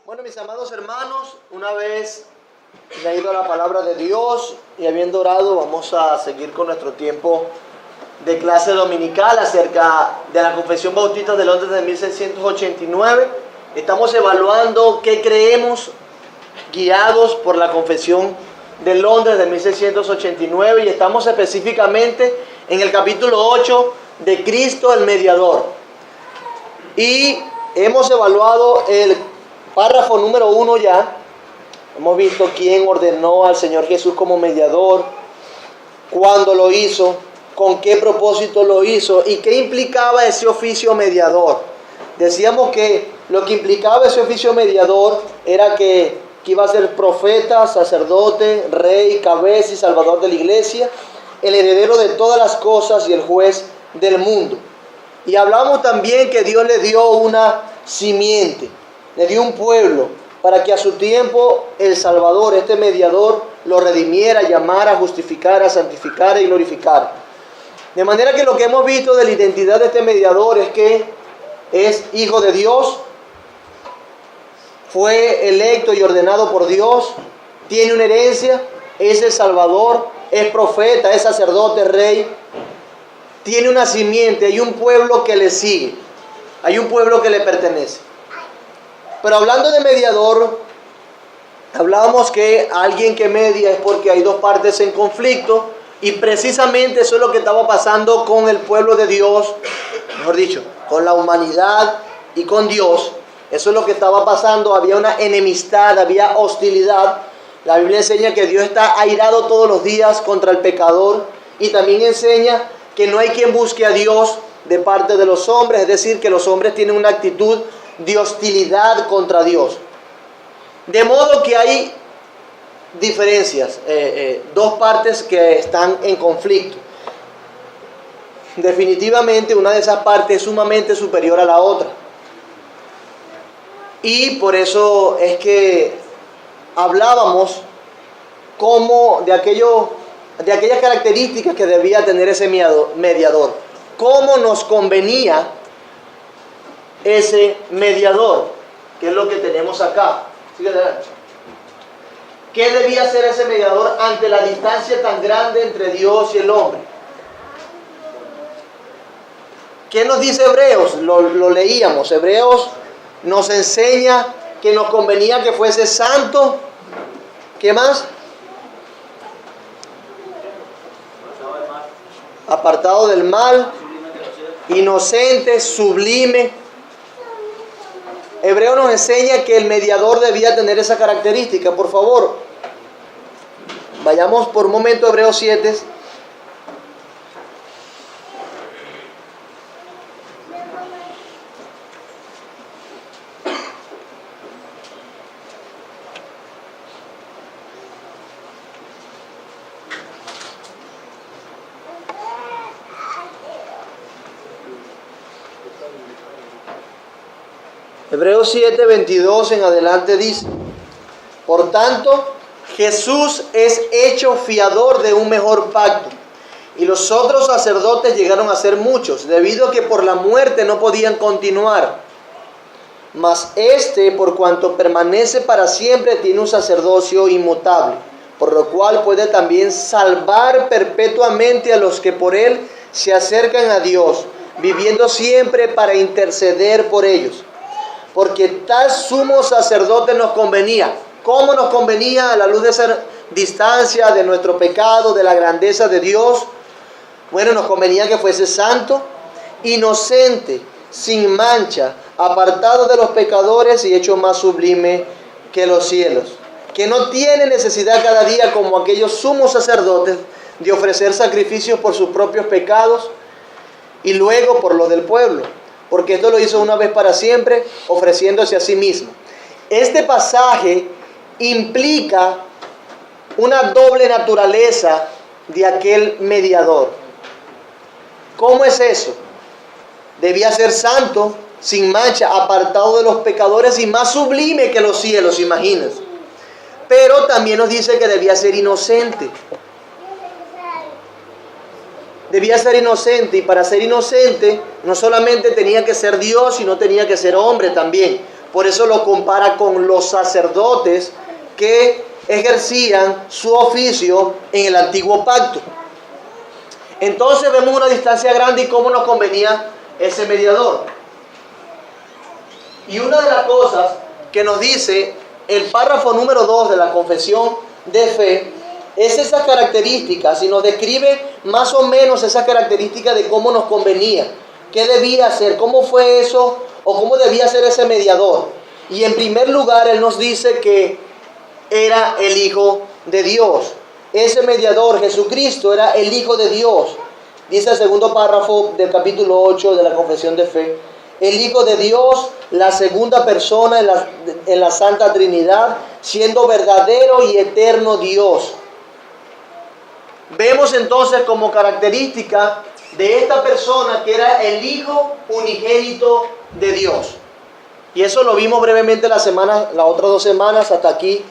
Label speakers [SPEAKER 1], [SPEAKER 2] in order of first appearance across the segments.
[SPEAKER 1] Bueno, mis amados hermanos, una vez leído la palabra de Dios y habiendo orado, vamos a seguir con nuestro tiempo de clase dominical acerca de la Confesión Bautista de Londres de 1689. Estamos evaluando qué creemos, guiados por la Confesión de Londres de 1689, y estamos específicamente en el capítulo 8 de Cristo el Mediador. Y hemos evaluado el párrafo número 1 ya. Hemos visto quién ordenó al Señor Jesús como mediador, cuándo lo hizo, con qué propósito lo hizo y qué implicaba ese oficio mediador. Decíamos que lo que implicaba ese oficio mediador era que iba a ser profeta, sacerdote, rey, cabeza y salvador de la iglesia, el heredero de todas las cosas y el juez del mundo. Y hablamos también que Dios le dio una simiente, le dio un pueblo, para que a su tiempo el Salvador, este mediador, lo redimiera, llamara, justificara, santificara y glorificara. De manera que lo que hemos visto de la identidad de este mediador es que es hijo de Dios, fue electo y ordenado por Dios, tiene una herencia, es el Salvador, es profeta, es sacerdote, rey, tiene una simiente, hay un pueblo que le sigue, hay un pueblo que le pertenece. Pero hablando de mediador, hablábamos que alguien que media es porque hay dos partes en conflicto, y precisamente eso es lo que estaba pasando con el pueblo de Dios, mejor dicho, con la humanidad y con Dios. Eso es lo que estaba pasando, había una enemistad, había hostilidad. La Biblia enseña que Dios está airado todos los días contra el pecador, y también enseña que no hay quien busque a Dios de parte de los hombres, es decir, que los hombres tienen una actitud de hostilidad contra Dios. De modo que hay diferencias, dos partes que están en conflicto. Definitivamente una de esas partes es sumamente superior a la otra. Y por eso es que hablábamos como de aquellas características que debía tener ese mediador. Cómo nos convenía ese mediador, que es lo que tenemos acá. Sigue adelante. ¿Qué debía hacer ese mediador ante la distancia tan grande entre Dios y el hombre? ¿Qué nos dice Hebreos? Lo leíamos. Hebreos nos enseña que nos convenía que fuese santo. ¿Qué más? Apartado del mal, inocente, sublime. Hebreo nos enseña que el mediador debía tener esa característica. Por favor, vayamos por un momento a Hebreos 7. Hebreos 7, 22 en adelante dice: por tanto, Jesús es hecho fiador de un mejor pacto, y los otros sacerdotes llegaron a ser muchos, debido a que por la muerte no podían continuar. Mas este, por cuanto permanece para siempre, tiene un sacerdocio inmutable, por lo cual puede también salvar perpetuamente a los que por él se acercan a Dios, viviendo siempre para interceder por ellos. Porque tal sumo sacerdote nos convenía. ¿Cómo nos convenía? A la luz de esa distancia de nuestro pecado, de la grandeza de Dios. Bueno, nos convenía que fuese santo, inocente, sin mancha, apartado de los pecadores y hecho más sublime que los cielos. Que no tiene necesidad cada día, como aquellos sumos sacerdotes, de ofrecer sacrificios por sus propios pecados y luego por los del pueblo, porque esto lo hizo una vez para siempre, ofreciéndose a sí mismo. Este pasaje implica una doble naturaleza de aquel mediador. ¿Cómo es eso? Debía ser santo, sin mancha, apartado de los pecadores y más sublime que los cielos, imaginas. Pero también nos dice que debía ser inocente. Debía ser inocente, y para ser inocente no solamente tenía que ser Dios, sino tenía que ser hombre también. Por eso lo compara con los sacerdotes que ejercían su oficio en el antiguo pacto. Entonces vemos una distancia grande y cómo nos convenía ese mediador. Y una de las cosas que nos dice el párrafo número 2 de la confesión de fe es esas características y nos describe más o menos esas características de cómo nos convenía, qué debía hacer, cómo fue eso o cómo debía ser ese mediador. Y en primer lugar él nos dice que era el Hijo de Dios. Ese mediador, Jesucristo, era el Hijo de Dios. Dice el segundo párrafo del capítulo 8 de la confesión de fe: el Hijo de Dios, la segunda persona en la Santa Trinidad, siendo verdadero y eterno Dios. Vemos entonces como característica de esta persona que era el Hijo unigénito de Dios. Y eso lo vimos brevemente las otras 2 semanas. Hasta aquí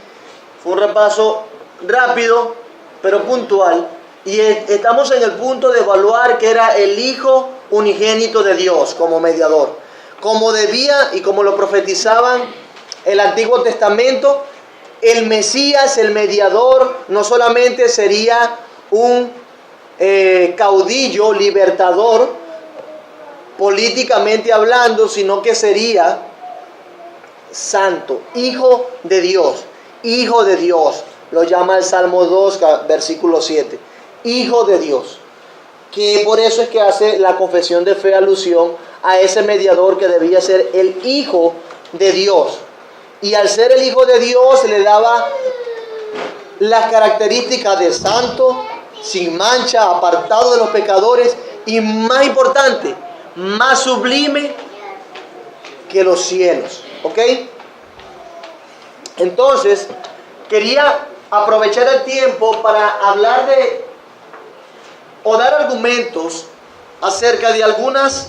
[SPEAKER 1] fue un repaso rápido pero puntual. Y estamos en el punto de evaluar que era el Hijo unigénito de Dios como mediador. Como debía y como lo profetizaban el Antiguo Testamento, el Mesías, el mediador, no solamente sería un caudillo, libertador, políticamente hablando, sino que sería santo, hijo de Dios, hijo de Dios. Lo llama el Salmo 2, versículo 7. Hijo de Dios. Que por eso es que hace la confesión de fe alusión a ese mediador que debía ser el Hijo de Dios. Y al ser el Hijo de Dios le daba las características de santo, sin mancha, apartado de los pecadores y, más importante, más sublime que los cielos. ¿Ok? Entonces, quería aprovechar el tiempo para hablar de o dar argumentos acerca de algunas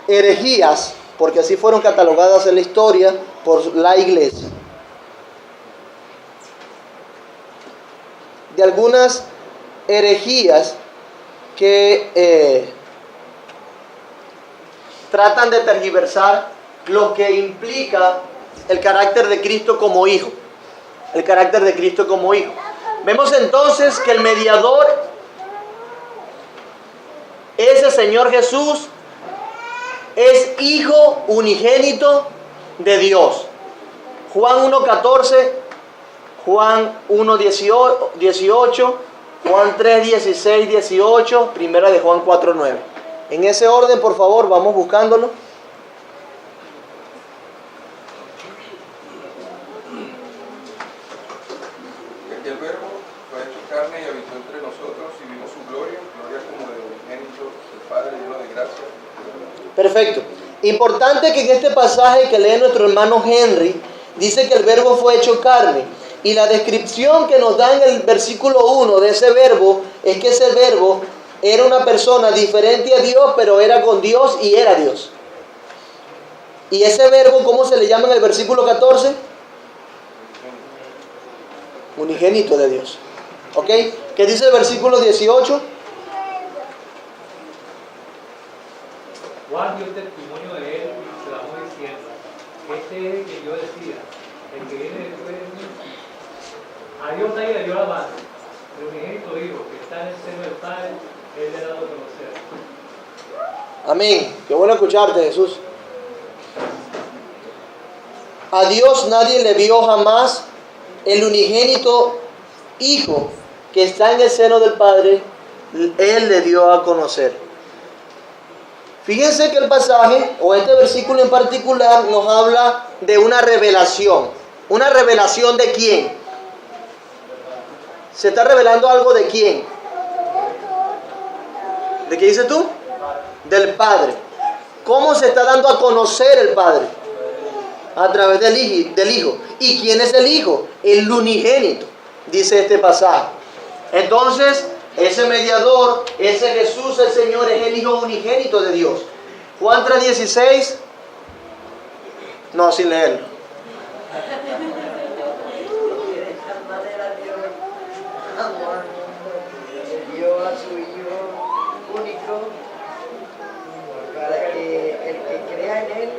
[SPEAKER 1] herejías, porque así fueron catalogadas en la historia por la iglesia, de algunas herejías que tratan de tergiversar lo que implica el carácter de Cristo como hijo. El carácter de Cristo como hijo. Vemos entonces que el mediador ese Señor Jesús es Hijo unigénito de Dios. Juan 1:14, Juan 1:18, Juan 3:16, 18, primera de Juan 4:9. En ese orden, por favor, vamos buscándolo.
[SPEAKER 2] El Verbo fue hecho carne y habitó entre nosotros y vimos su gloria, gloria como del unigénito del Padre, lleno de gracia.
[SPEAKER 1] Perfecto. Importante que en este pasaje que lee nuestro hermano Henry, dice que el Verbo fue hecho carne. Y la descripción que nos da en el versículo 1 de ese Verbo es que ese Verbo era una persona diferente a Dios, pero era con Dios y era Dios. Y ese Verbo, ¿cómo se le llama en el versículo 14? Unigénito de Dios. ¿Ok? ¿Qué dice el versículo 18?
[SPEAKER 3] Juan dio testimonio de él y clamó diciendo: este es el que yo decía, el que viene después de mí. A Dios nadie le dio la mano. El unigénito Hijo que está en el seno del Padre, él le ha dado a conocer.
[SPEAKER 1] Amén. Qué bueno escucharte, Jesús. A Dios nadie le vio jamás. El unigénito Hijo que está en el seno del Padre, Él le dio a conocer. Fíjense que el pasaje, o este versículo en particular, nos habla de una revelación. ¿Una revelación de quién? ¿Se está revelando algo de quién? ¿De qué dices tú? Del Padre. ¿Cómo se está dando a conocer el Padre? A través del Hijo. ¿Y quién es el Hijo? El unigénito, dice este pasaje. Entonces, ese mediador, ese Jesús el Señor, es el Hijo unigénito de Dios. Juan 3:16. No, sin leerlo.
[SPEAKER 4] Dio a su Hijo único para que el que crea en Él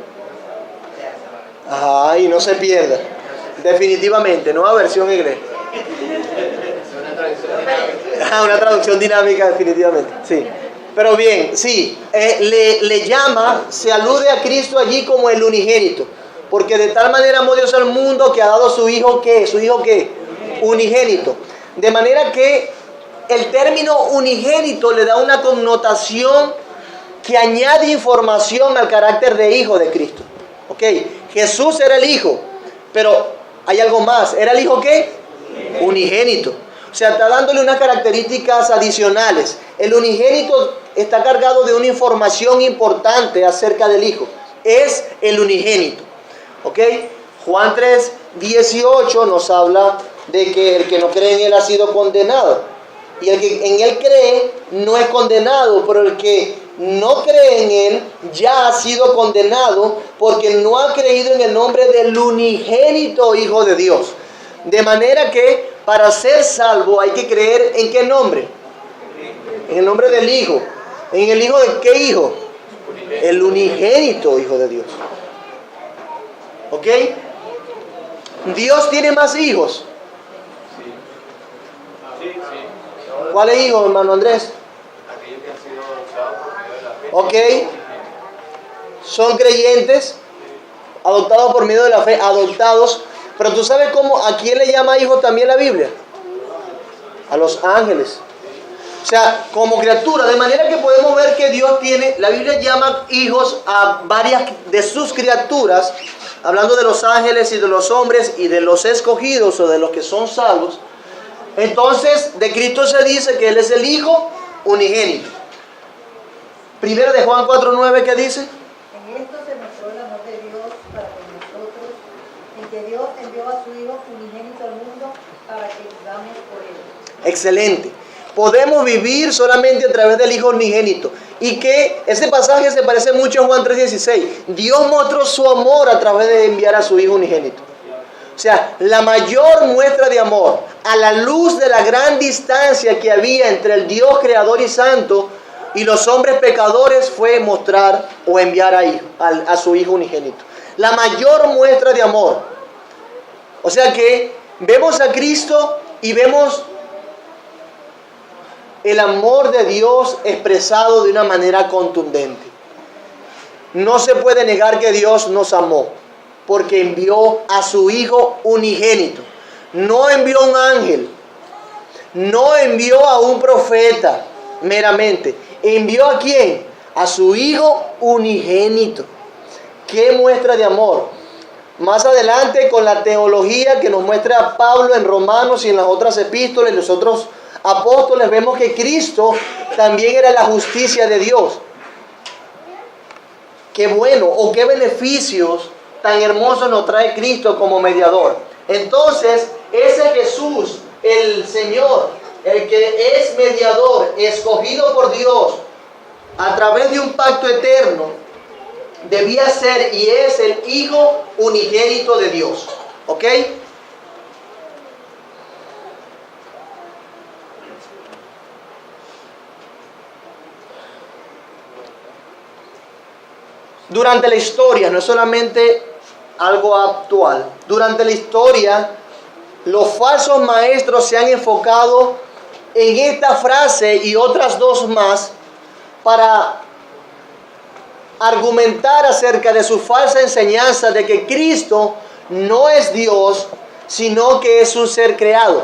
[SPEAKER 1] Ajá, y no se pierda. Definitivamente, nueva versión inglés. Una traducción dinámica, definitivamente, sí. Pero bien, sí, le llama, se alude a Cristo allí como el unigénito. Porque de tal manera amó Dios al mundo que ha dado su hijo, ¿qué? ¿Su hijo qué? Unigénito. De manera que el término unigénito le da una connotación que añade información al carácter de hijo de Cristo. ¿Ok? Jesús era el hijo, pero hay algo más. ¿Era el hijo qué? Unigénito. O sea, está dándole unas características adicionales. El unigénito está cargado de una información importante acerca del hijo. Es el unigénito. ¿Ok? Juan 3:18 nos habla de que el que no cree en él ha sido condenado. Y el que en él cree no es condenado, pero el que no cree en él ya ha sido condenado porque no ha creído en el nombre del unigénito Hijo de Dios. De manera que para ser salvo hay que creer ¿en qué nombre? En el nombre del Hijo. ¿En el Hijo de qué Hijo? El unigénito Hijo de Dios. ¿Ok? Dios tiene más hijos. ¿Cuáles hijos, hermano Andrés?
[SPEAKER 2] Aquellos que han sido adoptados por medio de la fe.
[SPEAKER 1] Ok. Son creyentes, adoptados por medio de la fe, adoptados. Pero tú sabes cómo, ¿a quién le llama hijo también la Biblia? A los ángeles. O sea, como criatura, de manera que podemos ver que Dios tiene, la Biblia llama hijos a varias de sus criaturas, hablando de los ángeles y de los hombres y de los escogidos o de los que son salvos. Entonces, de Cristo se dice que Él es el Hijo unigénito. Primera de Juan 4:9, ¿qué dice?
[SPEAKER 5] En esto se mostró el amor de Dios para con nosotros, en que Dios envió a su Hijo unigénito al mundo para que vivamos por Él.
[SPEAKER 1] Excelente. Podemos vivir solamente a través del Hijo unigénito. Y que ese pasaje se parece mucho a Juan 3:16. Dios mostró su amor a través de enviar a su Hijo unigénito. O sea, la mayor muestra de amor, a la luz de la gran distancia que había entre el Dios creador y santo y los hombres pecadores, fue mostrar o enviar a su Hijo unigénito. La mayor muestra de amor. O sea que vemos a Cristo y vemos el amor de Dios expresado de una manera contundente. No se puede negar que Dios nos amó, porque envió a su Hijo unigénito. No envió a un ángel, no envió a un profeta meramente. ¿Envió a quién? A su Hijo unigénito. ¿Qué muestra de amor? Más adelante, con la teología que nos muestra Pablo en Romanos y en las otras epístolas y los otros apóstoles, vemos que Cristo también era la justicia de Dios. Qué bueno o qué beneficios tan hermosos nos trae Cristo como mediador. Entonces, ese Jesús, el Señor, el que es mediador, escogido por Dios a través de un pacto eterno, debía ser y es el Hijo unigénito de Dios. ¿Ok? Durante la historia, no es solamente algo actual, durante la historia los falsos maestros se han enfocado en esta frase y otras dos más para argumentar acerca de su falsa enseñanza de que Cristo no es Dios, sino que es un ser creado.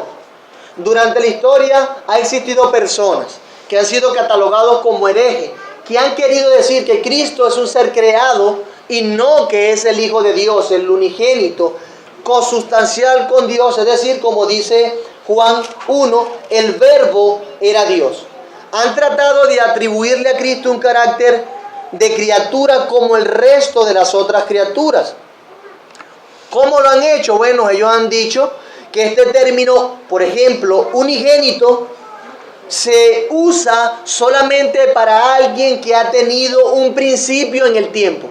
[SPEAKER 1] Durante la historia ha existido personas que han sido catalogados como herejes, que han querido decir que Cristo es un ser creado y no que es el Hijo de Dios, el unigénito, consustancial con Dios, es decir, como dice Juan 1, el Verbo era Dios. Han tratado de atribuirle a Cristo un carácter de criatura como el resto de las otras criaturas. ¿Cómo lo han hecho? Bueno, ellos han dicho que este término, por ejemplo, unigénito, se usa solamente para alguien que ha tenido un principio en el tiempo.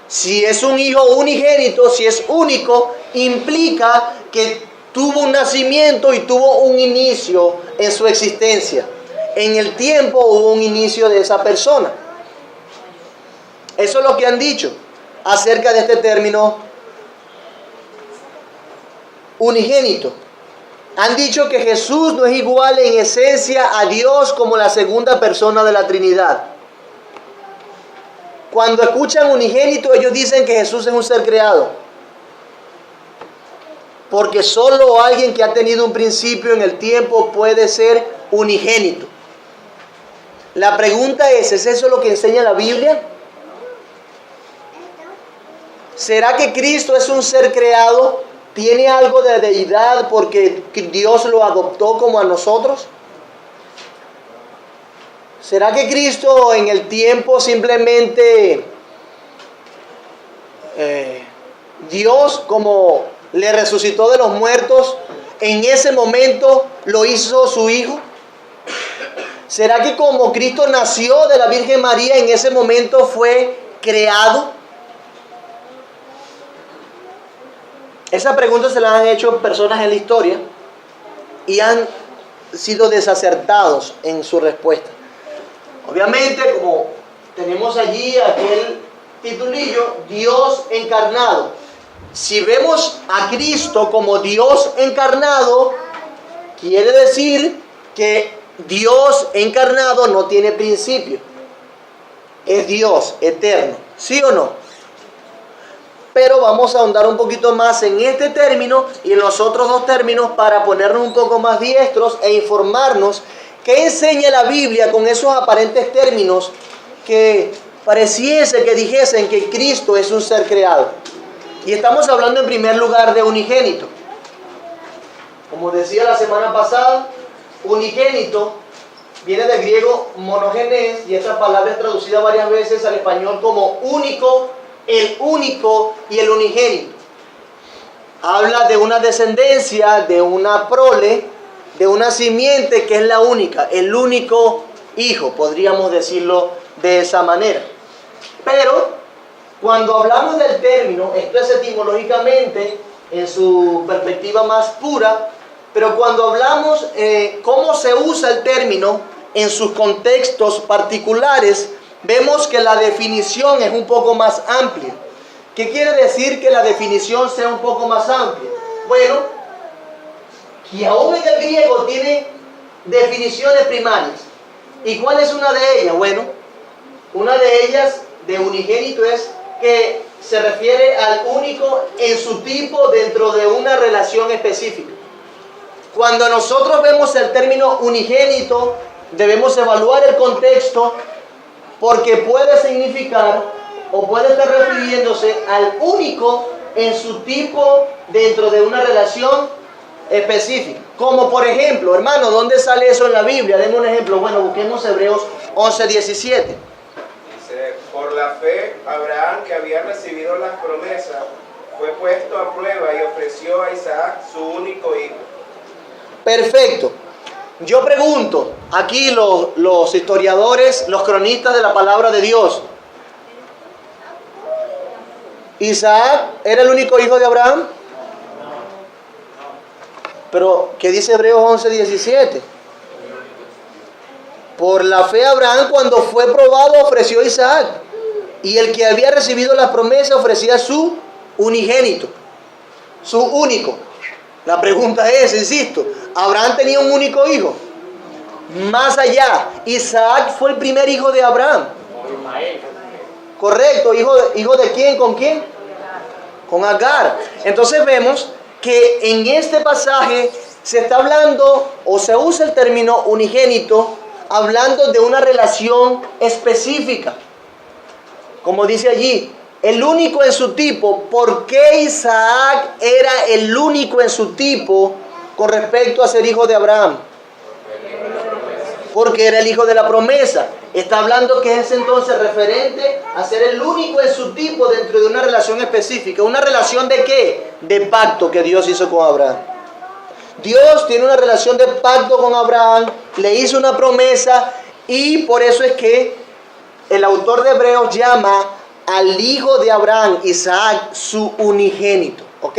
[SPEAKER 1] Si es un hijo unigénito, si es único, implica que tuvo un nacimiento y tuvo un inicio en su existencia. En el tiempo hubo un inicio de esa persona. Eso es lo que han dicho. acerca de este término unigénito. Han dicho que Jesús no es igual en esencia a Dios como la segunda persona de la Trinidad. Cuando escuchan unigénito, ellos dicen que Jesús es un ser creado. Porque solo alguien que ha tenido un principio en el tiempo puede ser unigénito. La pregunta ¿es eso lo que enseña la Biblia? ¿Será que Cristo es un ser creado? ¿Tiene algo de deidad porque Dios lo adoptó como a nosotros? ¿Será que Cristo en el tiempo simplemente Dios, como le resucitó de los muertos, en ese momento lo hizo su hijo? ¿Será que como Cristo nació de la Virgen María, en ese momento fue creado? Esa pregunta se la han hecho personas en la historia y han sido desacertados en su respuesta. Obviamente, como tenemos allí aquel titulillo, Dios encarnado. Si vemos a Cristo como Dios encarnado, quiere decir que Dios encarnado no tiene principio. Es Dios eterno, ¿sí o no? Pero vamos a ahondar un poquito más en este término y en los otros dos términos para ponernos un poco más diestros e informarnos qué enseña la Biblia con esos aparentes términos que pareciese que dijesen que Cristo es un ser creado. Y estamos hablando en primer lugar de unigénito. Como decía la semana pasada, unigénito viene del griego monogenes y esta palabra es traducida varias veces al español como único, el único y el unigénito. Habla de una descendencia, de una prole, de una simiente que es la única, el único hijo, podríamos decirlo de esa manera. Pero cuando hablamos del término, esto es etimológicamente en su perspectiva más pura, pero cuando hablamos cómo se usa el término en sus contextos particulares, vemos que la definición es un poco más amplia. ¿Qué quiere decir que la definición sea un poco más amplia? Bueno, que aún en el griego tiene definiciones primarias. ¿Y cuál es una de ellas? Bueno, una de ellas de unigénito es que se refiere al único en su tipo dentro de una relación específica. Cuando nosotros vemos el término unigénito, debemos evaluar el contexto porque puede significar o puede estar refiriéndose al único en su tipo dentro de una relación específica. Como por ejemplo, hermano, ¿dónde sale eso en la Biblia? Deme un ejemplo. Bueno, busquemos Hebreos 11:17.
[SPEAKER 6] Dice, por la fe, Abraham, que había recibido las promesas, fue puesto a prueba y ofreció a Isaac su único hijo.
[SPEAKER 1] Perfecto. Yo pregunto, aquí los historiadores, los cronistas de la palabra de Dios, ¿Isaac era el único hijo de Abraham? Pero, ¿qué dice Hebreos 11:17? Por la fe Abraham, cuando fue probado, ofreció a Isaac. Y el que había recibido la promesa ofrecía su unigénito, su único. La pregunta es, insisto, ¿Abraham tenía un único hijo? Más allá, Isaac fue el primer hijo de Abraham. Correcto, ¿hijo de quién? ¿Con quién? Con Agar. Entonces vemos que en este pasaje se está hablando o se usa el término unigénito hablando de una relación específica. Como dice allí, el único en su tipo. ¿Por qué Isaac era el único en su tipo con respecto a ser hijo de Abraham? Porque era el hijo de la promesa. Está hablando que es entonces referente a ser el único en su tipo dentro de una relación específica. ¿Una relación de qué? De pacto que Dios hizo con Abraham. Dios tiene una relación de pacto con Abraham, le hizo una promesa y por eso es que el autor de Hebreos llama al hijo de Abraham, Isaac, su unigénito. ¿Ok?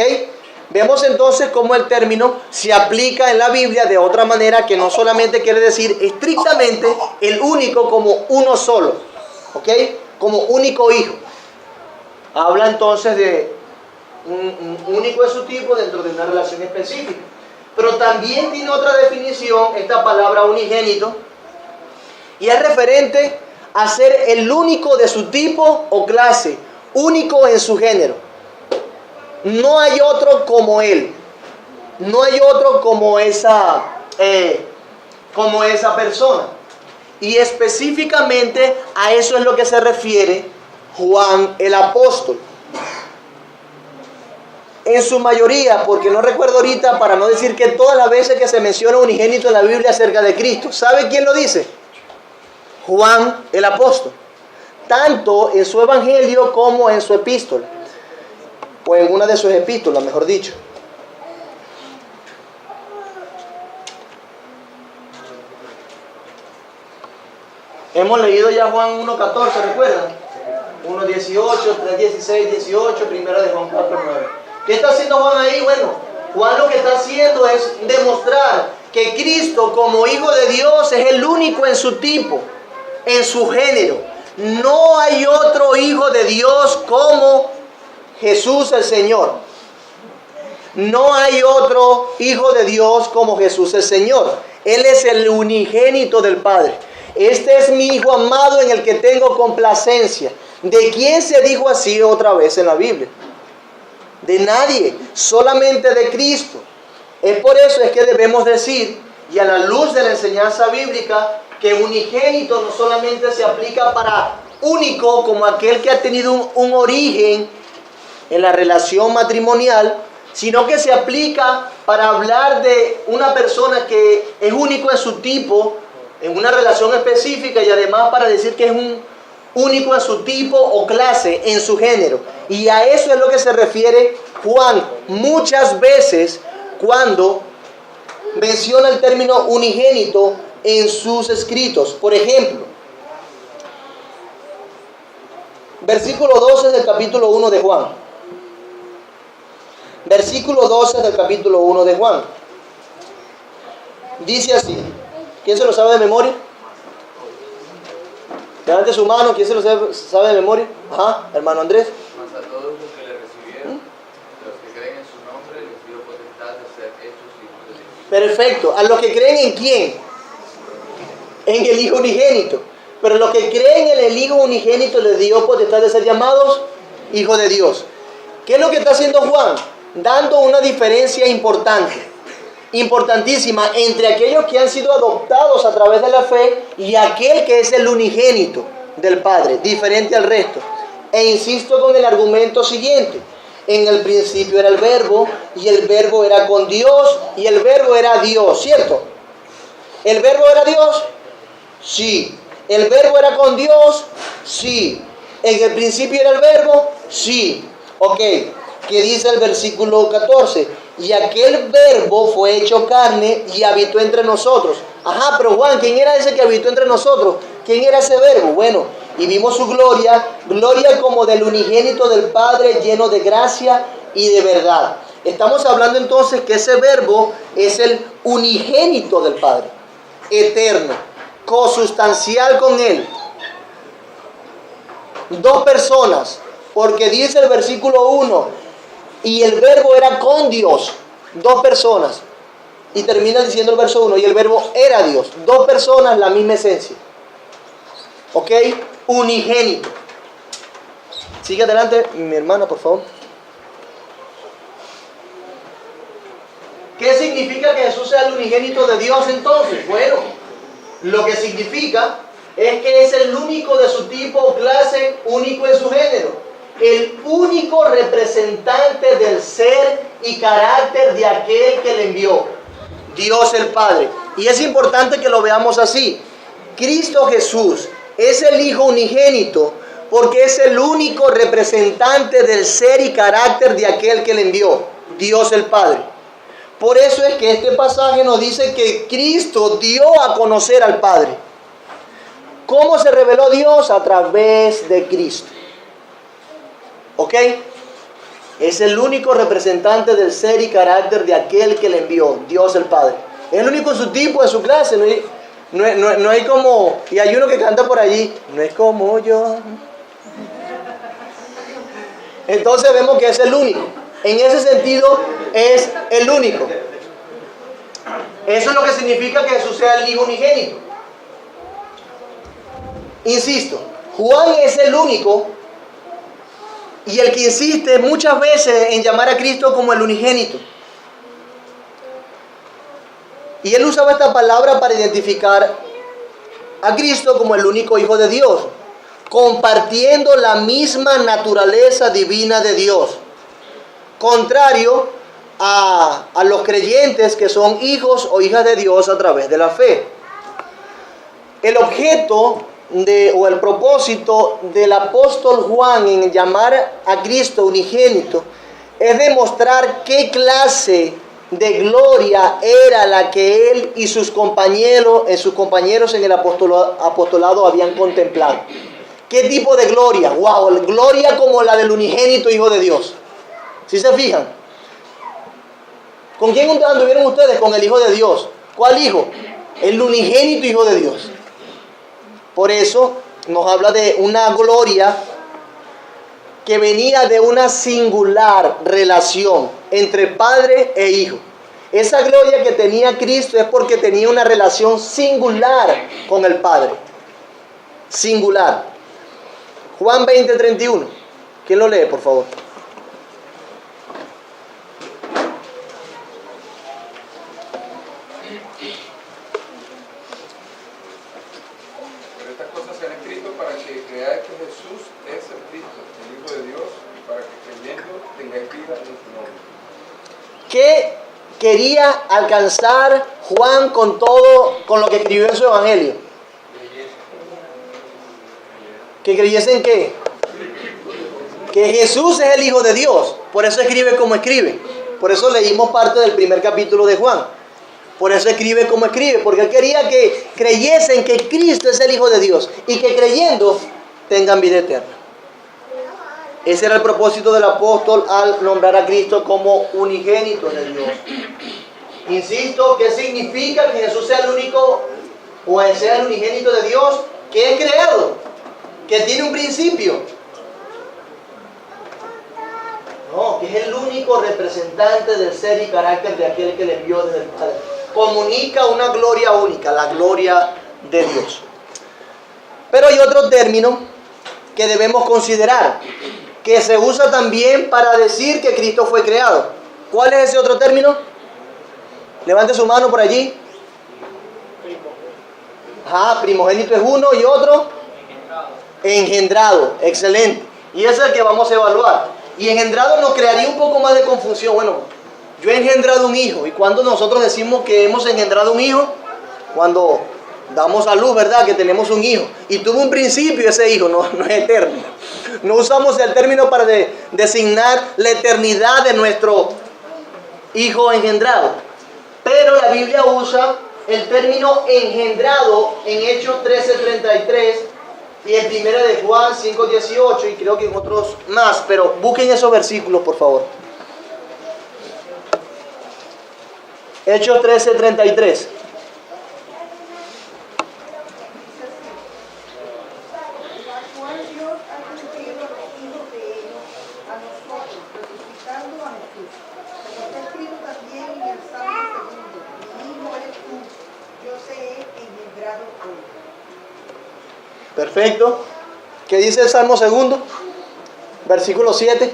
[SPEAKER 1] Vemos entonces cómo el término se aplica en la Biblia de otra manera que no solamente quiere decir estrictamente el único como uno solo, ¿ok? Como único hijo. Habla entonces de un único de su tipo dentro de una relación específica. Pero también tiene otra definición esta palabra unigénito, y es referente a ser el único de su tipo o clase, único en su género. No hay otro como él, no hay otro como esa persona. Y específicamente a eso es lo que se refiere Juan el apóstol. En su mayoría, porque no recuerdo ahorita, para no decir que todas las veces que se menciona unigénito en la Biblia acerca de Cristo, ¿sabe quién lo dice? Juan el apóstol. Tanto en su evangelio como en su epístola, o en una de sus epístolas, mejor dicho. Hemos leído ya Juan 1.14, ¿recuerdan? 1.18, 3.16, 18, primera de Juan 4.9. ¿Qué está haciendo Juan ahí? Bueno, Juan lo que está haciendo es demostrar que Cristo como Hijo de Dios es el único en su tipo, en su género. No hay otro Hijo de Dios como Jesús el Señor. No hay otro Hijo de Dios como Jesús el Señor. Él es el unigénito del Padre. Este es mi Hijo amado en el que tengo complacencia. ¿De quién se dijo así otra vez en la Biblia? De nadie, solamente de Cristo. Es por eso es que debemos decir, y a la luz de la enseñanza bíblica, que unigénito no solamente se aplica para único, como aquel que ha tenido un origen en la relación matrimonial, sino que se aplica para hablar de una persona que es único en su tipo, en una relación específica, y además para decir que es un único en su tipo o clase, en su género. Y a eso es lo que se refiere Juan muchas veces cuando menciona el término unigénito en sus escritos. Por ejemplo, versículo 12 del capítulo 1 de Juan. Versículo 12 del capítulo 1 de Juan. Dice así. ¿Quién se lo sabe de memoria? Levante su mano. ¿Quién se lo sabe de memoria? Ajá, hermano Andrés.
[SPEAKER 7] Mas a todos los que le recibieron, los que creen en su nombre, les dio potestad de ser hechos hijos de Dios.
[SPEAKER 1] Perfecto. ¿A los que creen en quién? En el Hijo unigénito. Pero los que creen en el Hijo unigénito les dio potestad de ser llamados hijos de Dios. ¿Qué es lo que está haciendo Juan? Dando una diferencia importantísima entre aquellos que han sido adoptados a través de la fe y aquel que es el unigénito del Padre, diferente al resto. E insisto con el argumento siguiente: en el principio era el Verbo, y el Verbo era con Dios, y el Verbo era Dios, ¿cierto? ¿El Verbo era Dios? Sí. ¿El Verbo era con Dios? Sí. ¿En el principio era el Verbo? Sí. Ok. ¿Qué dice el versículo 14? Y aquel Verbo fue hecho carne y habitó entre nosotros. Ajá, pero Juan, ¿quién era ese que habitó entre nosotros? ¿Quién era ese Verbo? Bueno, y vimos su gloria como del unigénito del Padre, lleno de gracia y de verdad. Estamos hablando entonces que ese Verbo es el unigénito del Padre, eterno, consustancial con Él. Dos personas, porque dice el versículo 1, y el Verbo era con Dios. Dos personas. Y termina diciendo el verso 1, y el Verbo era Dios. Dos personas, la misma esencia. ¿Ok? Unigénito. Sigue adelante, mi hermana, por favor. ¿Qué significa que Jesús sea el unigénito de Dios entonces? Bueno, lo que significa es que es el único de su tipo o clase, único en su género. El único representante del ser y carácter de aquel que le envió, Dios el Padre. Y es importante que lo veamos así. Cristo Jesús es el Hijo unigénito porque es el único representante del ser y carácter de aquel que le envió, Dios el Padre. Por eso es que este pasaje nos dice que Cristo dio a conocer al Padre. ¿Cómo se reveló Dios? A través de Cristo. ¿Ok? Es el único representante del ser y carácter de aquel que le envió, Dios el Padre. Es el único en su tipo, en su clase. No hay como... Y hay uno que canta por allí. No es como yo. Entonces vemos que es el único. En ese sentido es el único. Eso es lo que significa que Jesús sea el Hijo unigénito. Insisto, Juan es el único y el que insiste muchas veces en llamar a Cristo como el unigénito. Y él usaba esta palabra para identificar a Cristo como el único Hijo de Dios, compartiendo la misma naturaleza divina de Dios, contrario a los creyentes que son hijos o hijas de Dios a través de la fe. El objeto o el propósito del apóstol Juan en llamar a Cristo unigénito es demostrar qué clase de gloria era la que él y sus compañeros en el apostolado habían contemplado. ¿Qué tipo de gloria? ¡Wow! Gloria como la del unigénito Hijo de Dios. ¿Sí se fijan? ¿Con quién anduvieron ustedes? Con el Hijo de Dios. ¿Cuál Hijo? El unigénito Hijo de Dios. Por eso nos habla de una gloria que venía de una singular relación entre Padre e Hijo. Esa gloria que tenía Cristo es porque tenía una relación singular con el Padre. Singular. Juan 20:31. ¿Quién lo lee, por favor?
[SPEAKER 2] Pero estas cosas se han escrito para que creáis que Jesús es el Cristo, el Hijo de Dios, y para que creyendo tengáis vida en su nombre.
[SPEAKER 1] ¿Qué quería alcanzar Juan con lo que escribió en su evangelio? ¿Que creyesen qué? Que Jesús es el Hijo de Dios. Por eso escribe como escribe. Por eso leímos parte del primer capítulo de Juan. Por eso escribe como escribe. Porque él quería que creyesen que Cristo es el Hijo de Dios. Y que creyendo tengan vida eterna. Ese era el propósito del apóstol al nombrar a Cristo como unigénito de Dios. Insisto, ¿qué significa que Jesús sea el único o sea el unigénito de Dios? Que es creado, que tiene un principio. No, que es el único representante del ser y carácter de aquel que le envió desde el Padre. Comunica una gloria única, la gloria de Dios. Pero hay otro término que debemos considerar, que se usa también para decir que Cristo fue creado. ¿Cuál es ese otro término? Levante su mano por allí. Primogénito es uno y otro engendrado. Excelente. Y ese es el que vamos a evaluar. Y engendrado nos crearía un poco más de confusión. Bueno, yo he engendrado un hijo. ¿Y cuando nosotros decimos que hemos engendrado un hijo? Cuando damos a luz, ¿verdad? Que tenemos un hijo. Y tuvo un principio ese hijo, no es eterno. No usamos el término para designar la eternidad de nuestro hijo engendrado. Pero la Biblia usa el término engendrado en Hechos 13:33 y en 1 de Juan 5:18 y creo que en otros más. Pero busquen esos versículos, por favor. Hechos 13:33. Perfecto. ¿Qué dice el Salmo 2? Versículo 7.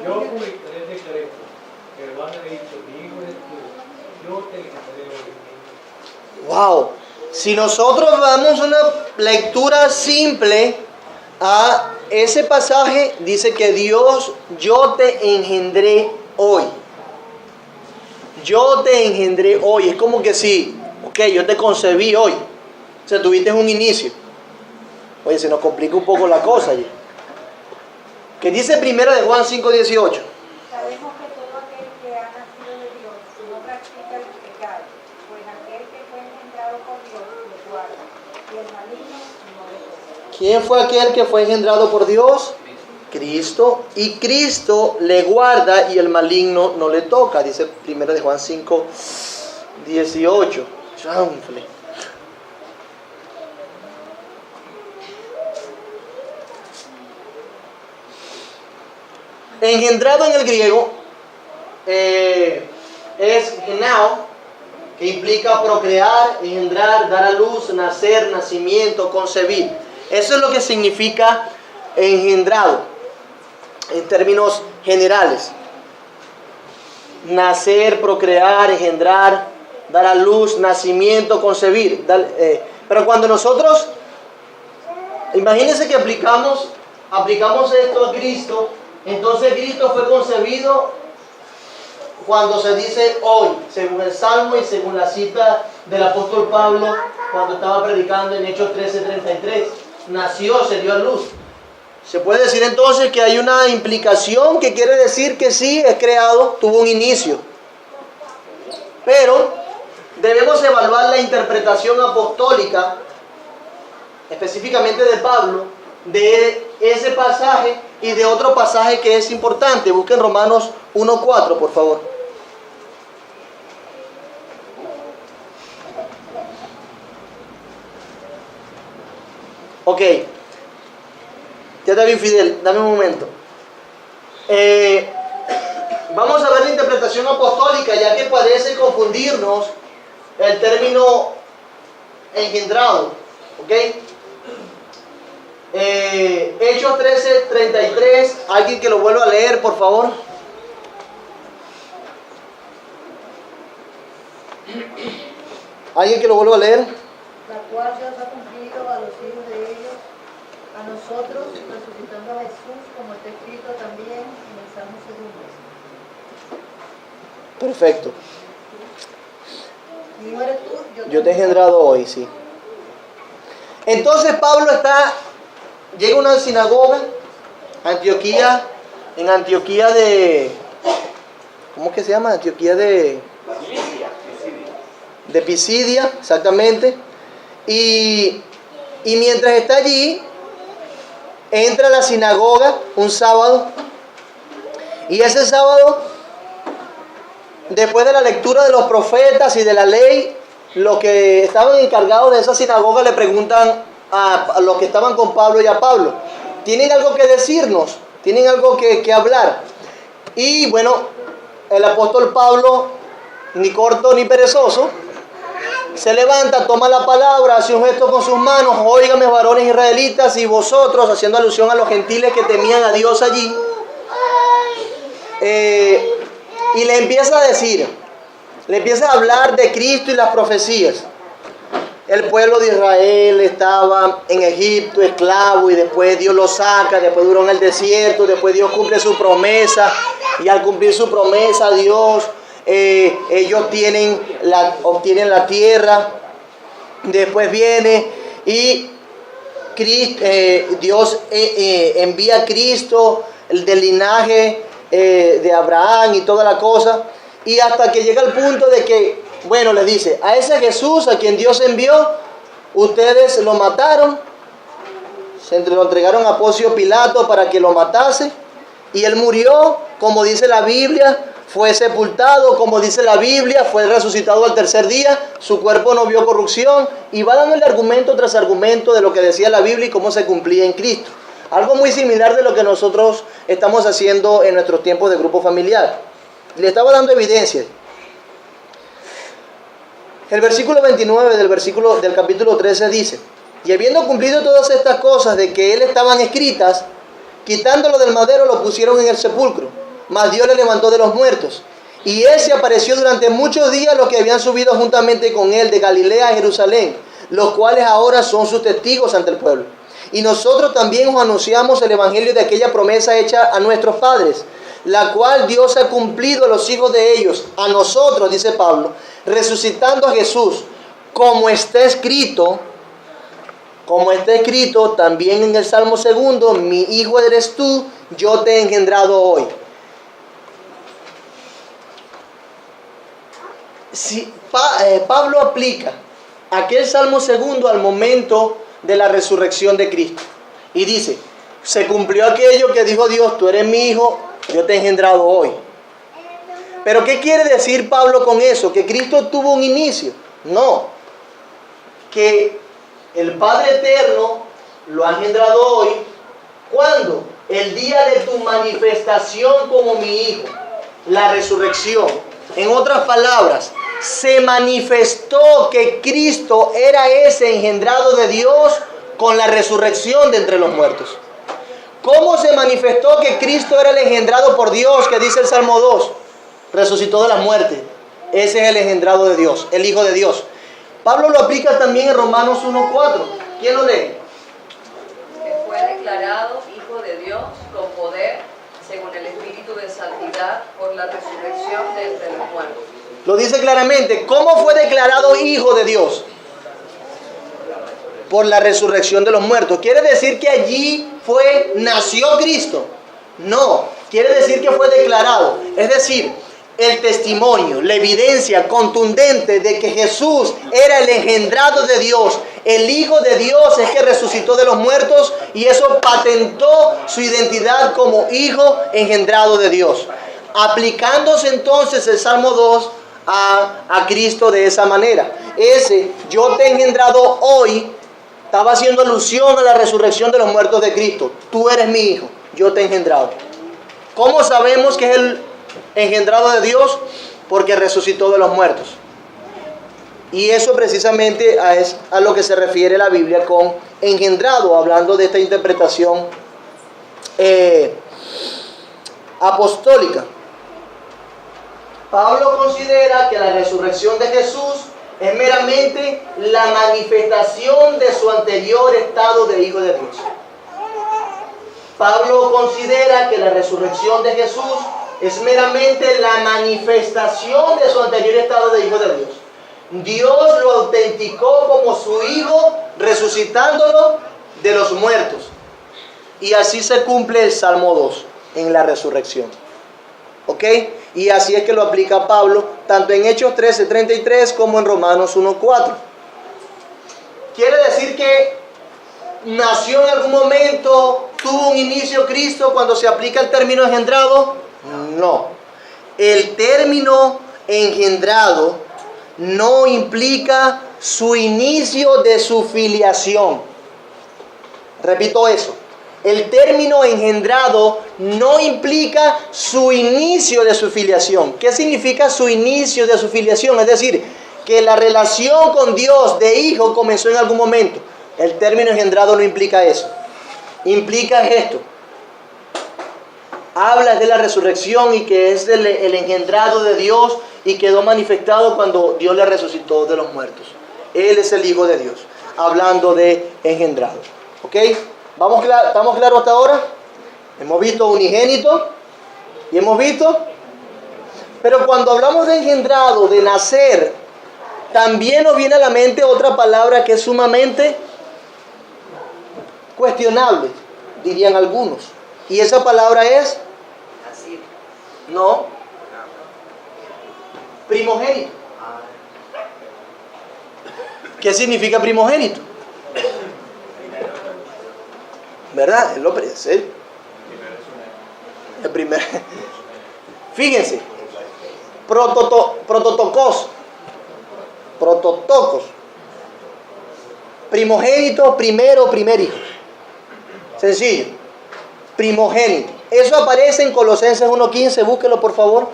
[SPEAKER 3] Yo publicaré el decreto, que Juan ha dicho, mi hijo es tú, yo te engendraré hoy.
[SPEAKER 1] Wow. Si nosotros damos una lectura simple a ese pasaje, dice que Dios, yo te engendré hoy. Yo te engendré hoy. Es como que sí, ok, yo te concebí hoy. O sea, tuviste un inicio. Oye, se nos complica un poco la cosa. ¿Qué dice 1 de Juan 5:18?
[SPEAKER 5] Sabemos que todo aquel que ha nacido de Dios no practica el pecado, pues aquel que fue engendrado por Dios lo guarda, y el maligno no le toca.
[SPEAKER 1] ¿Quién fue aquel que fue engendrado por Dios? Cristo, y Cristo le guarda y el maligno no le toca, dice 1 de Juan 5, 18. Chanfle. Engendrado en el griego es genao, que implica procrear, engendrar, dar a luz, nacer, nacimiento, concebir. Eso es lo que significa engendrado en términos generales. Nacer, procrear, engendrar, dar a luz, nacimiento, concebir. Pero cuando nosotros, imagínense que aplicamos esto a Cristo, entonces Cristo fue concebido cuando se dice hoy, según el Salmo y según la cita del apóstol Pablo cuando estaba predicando en Hechos 13:33. Nació, se dio a luz. Se puede decir entonces que hay una implicación que quiere decir que sí, es creado, tuvo un inicio. Pero debemos evaluar la interpretación apostólica, específicamente de Pablo, de ese pasaje y de otro pasaje que es importante. Busquen Romanos 1:4, por favor. Ok. Ya está bien, Fidel, dame un momento. Vamos a ver la interpretación apostólica, ya que parece confundirnos el término engendrado. ¿Ok? Hechos 13:33, alguien que lo vuelva a leer, por favor. ¿Alguien que lo vuelva a leer?
[SPEAKER 5] La cual Dios ha cumplido a los hijos de ellos, a nosotros, resucitando a Jesús, como está escrito también en el Salmo 2.
[SPEAKER 1] Perfecto.
[SPEAKER 5] Y no eres tú,
[SPEAKER 1] Yo te he engendrado hoy, sí. Entonces Pablo llega a una sinagoga, en Antioquía de, ¿cómo que se llama? Antioquía de Pisidia, exactamente. Y mientras está allí, entra a la sinagoga un sábado, y ese sábado, después de la lectura de los profetas y de la ley, los que estaban encargados de esa sinagoga le preguntan a los que estaban con Pablo y a Pablo: ¿tienen algo que decirnos? ¿Tienen algo que hablar? Y bueno, el apóstol Pablo, ni corto ni perezoso, se levanta, toma la palabra, hace un gesto con sus manos: óigame, varones israelitas, y vosotros, haciendo alusión a los gentiles que temían a Dios allí, y le empieza a decir, le empieza a hablar de Cristo y las profecías. El pueblo de Israel estaba en Egipto esclavo, y después Dios lo saca, después duró en el desierto, después Dios cumple su promesa, y al cumplir su promesa Dios, ellos obtienen la tierra. Después viene y Dios envía a Cristo, el del linaje de Abraham y toda la cosa, y hasta que llega el punto de que, bueno, les dice: a ese Jesús a quien Dios envió, ustedes lo mataron, lo entregaron a Poncio Pilato para que lo matase, y él murió, como dice la Biblia, fue sepultado, como dice la Biblia, fue resucitado al tercer día, su cuerpo no vio corrupción, y va dándole argumento tras argumento de lo que decía la Biblia y cómo se cumplía en Cristo. Algo muy similar de lo que nosotros estamos haciendo en nuestros tiempos de grupo familiar. Le estaba dando evidencias. El versículo 29 del capítulo 13 dice: y habiendo cumplido todas estas cosas de que él estaban escritas, quitándolo del madero, lo pusieron en el sepulcro. Mas Dios le levantó de los muertos. Y él se apareció durante muchos días a los que habían subido juntamente con él de Galilea a Jerusalén, los cuales ahora son sus testigos ante el pueblo. Y nosotros también os anunciamos el evangelio de aquella promesa hecha a nuestros padres, la cual Dios ha cumplido a los hijos de ellos, a nosotros, dice Pablo, resucitando a Jesús, como está escrito también en el Salmo 2: mi hijo eres tú, yo te he engendrado hoy. Si Pablo aplica aquel Salmo 2 al momento de la resurrección de Cristo, y dice: Se cumplió aquello que dijo Dios: tú eres mi hijo, yo te he engendrado hoy. Pero ¿qué quiere decir Pablo con eso? ¿Que Cristo tuvo un inicio? No. Que el Padre Eterno lo ha engendrado hoy. ¿Cuándo? El día de tu manifestación como mi hijo. La resurrección. En otras palabras, se manifestó que Cristo era ese engendrado de Dios con la resurrección de entre los muertos. ¿Cómo se manifestó que Cristo era el engendrado por Dios? Que dice el Salmo 2. Resucitó de la muerte. Ese es el engendrado de Dios, el Hijo de Dios. Pablo lo aplica también en Romanos 1:4. ¿Quién lo lee?
[SPEAKER 8] Que fue declarado Hijo de Dios con poder, según el Espíritu de Santidad, por la resurrección de entre los muertos.
[SPEAKER 1] Lo dice claramente. ¿Cómo fue declarado Hijo de Dios? Por la resurrección de los muertos. ¿Quiere decir que allí nació Cristo? No. Quiere decir que fue declarado. Es decir, el testimonio, la evidencia contundente de que Jesús era el engendrado de Dios, el Hijo de Dios, es que resucitó de los muertos, y eso patentó su identidad como Hijo engendrado de Dios. Aplicándose entonces el Salmo 2 a Cristo de esa manera. Ese yo te he engendrado hoy estaba haciendo alusión a la resurrección de los muertos de Cristo. Tú eres mi hijo, yo te he engendrado. ¿Cómo sabemos que es el engendrado de Dios? Porque resucitó de los muertos. Y eso precisamente es a lo que se refiere la Biblia con engendrado, hablando de esta interpretación apostólica. Pablo considera que la resurrección de Jesús es meramente la manifestación de su anterior estado de Hijo de Dios. Pablo considera que la resurrección de Jesús es meramente la manifestación de su anterior estado de Hijo de Dios. Dios lo autenticó como su Hijo, resucitándolo de los muertos. Y así se cumple el Salmo 2 en la resurrección. ¿Ok? Y así es que lo aplica Pablo, tanto en Hechos 13:33 como en Romanos 1:4. Quiere decir que nació en algún momento, tuvo un inicio Cristo cuando se aplica el término engendrado. No. El término engendrado no implica su inicio de su filiación. Repito eso. El término engendrado no implica su inicio de su filiación. ¿Qué significa su inicio de su filiación? Es decir, que la relación con Dios de hijo comenzó en algún momento. El término engendrado no implica eso. Implica esto. Habla de la resurrección y que es el engendrado de Dios y quedó manifestado cuando Dios le resucitó de los muertos. Él es el Hijo de Dios. Hablando de engendrado. ¿Ok? ¿Estamos claros hasta ahora? Hemos visto unigénito y hemos visto. Pero cuando hablamos de engendrado, de nacer, también nos viene a la mente otra palabra que es sumamente cuestionable, dirían algunos. Y esa palabra es
[SPEAKER 8] Así.
[SPEAKER 1] no, primogénito. ¿Qué significa primogénito? ¿Verdad? Es lo el primer. Fíjense, prototocos, primogénito, primer hijo. Sencillo, primogénito. Eso aparece en Colosenses 1:15, búsquelo por favor,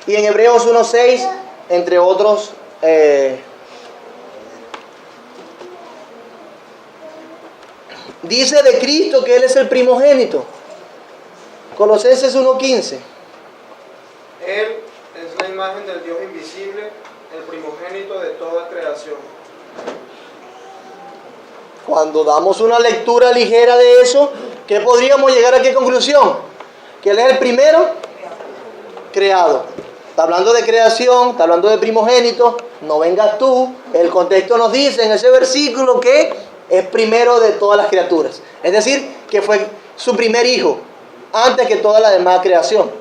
[SPEAKER 1] y en Hebreos 1:6, entre otros. Dice de Cristo que Él es el primogénito. Colosenses 1:15.
[SPEAKER 9] Él es la imagen del Dios invisible, el primogénito de toda creación.
[SPEAKER 1] Cuando damos una lectura ligera de eso, ¿qué podríamos llegar a qué conclusión? Que Él es el primero creado. Está hablando de creación, está hablando de primogénito. No vengas tú. El contexto nos dice en ese versículo que es primero de todas las criaturas. Es decir, que fue su primer hijo antes que toda la demás creación.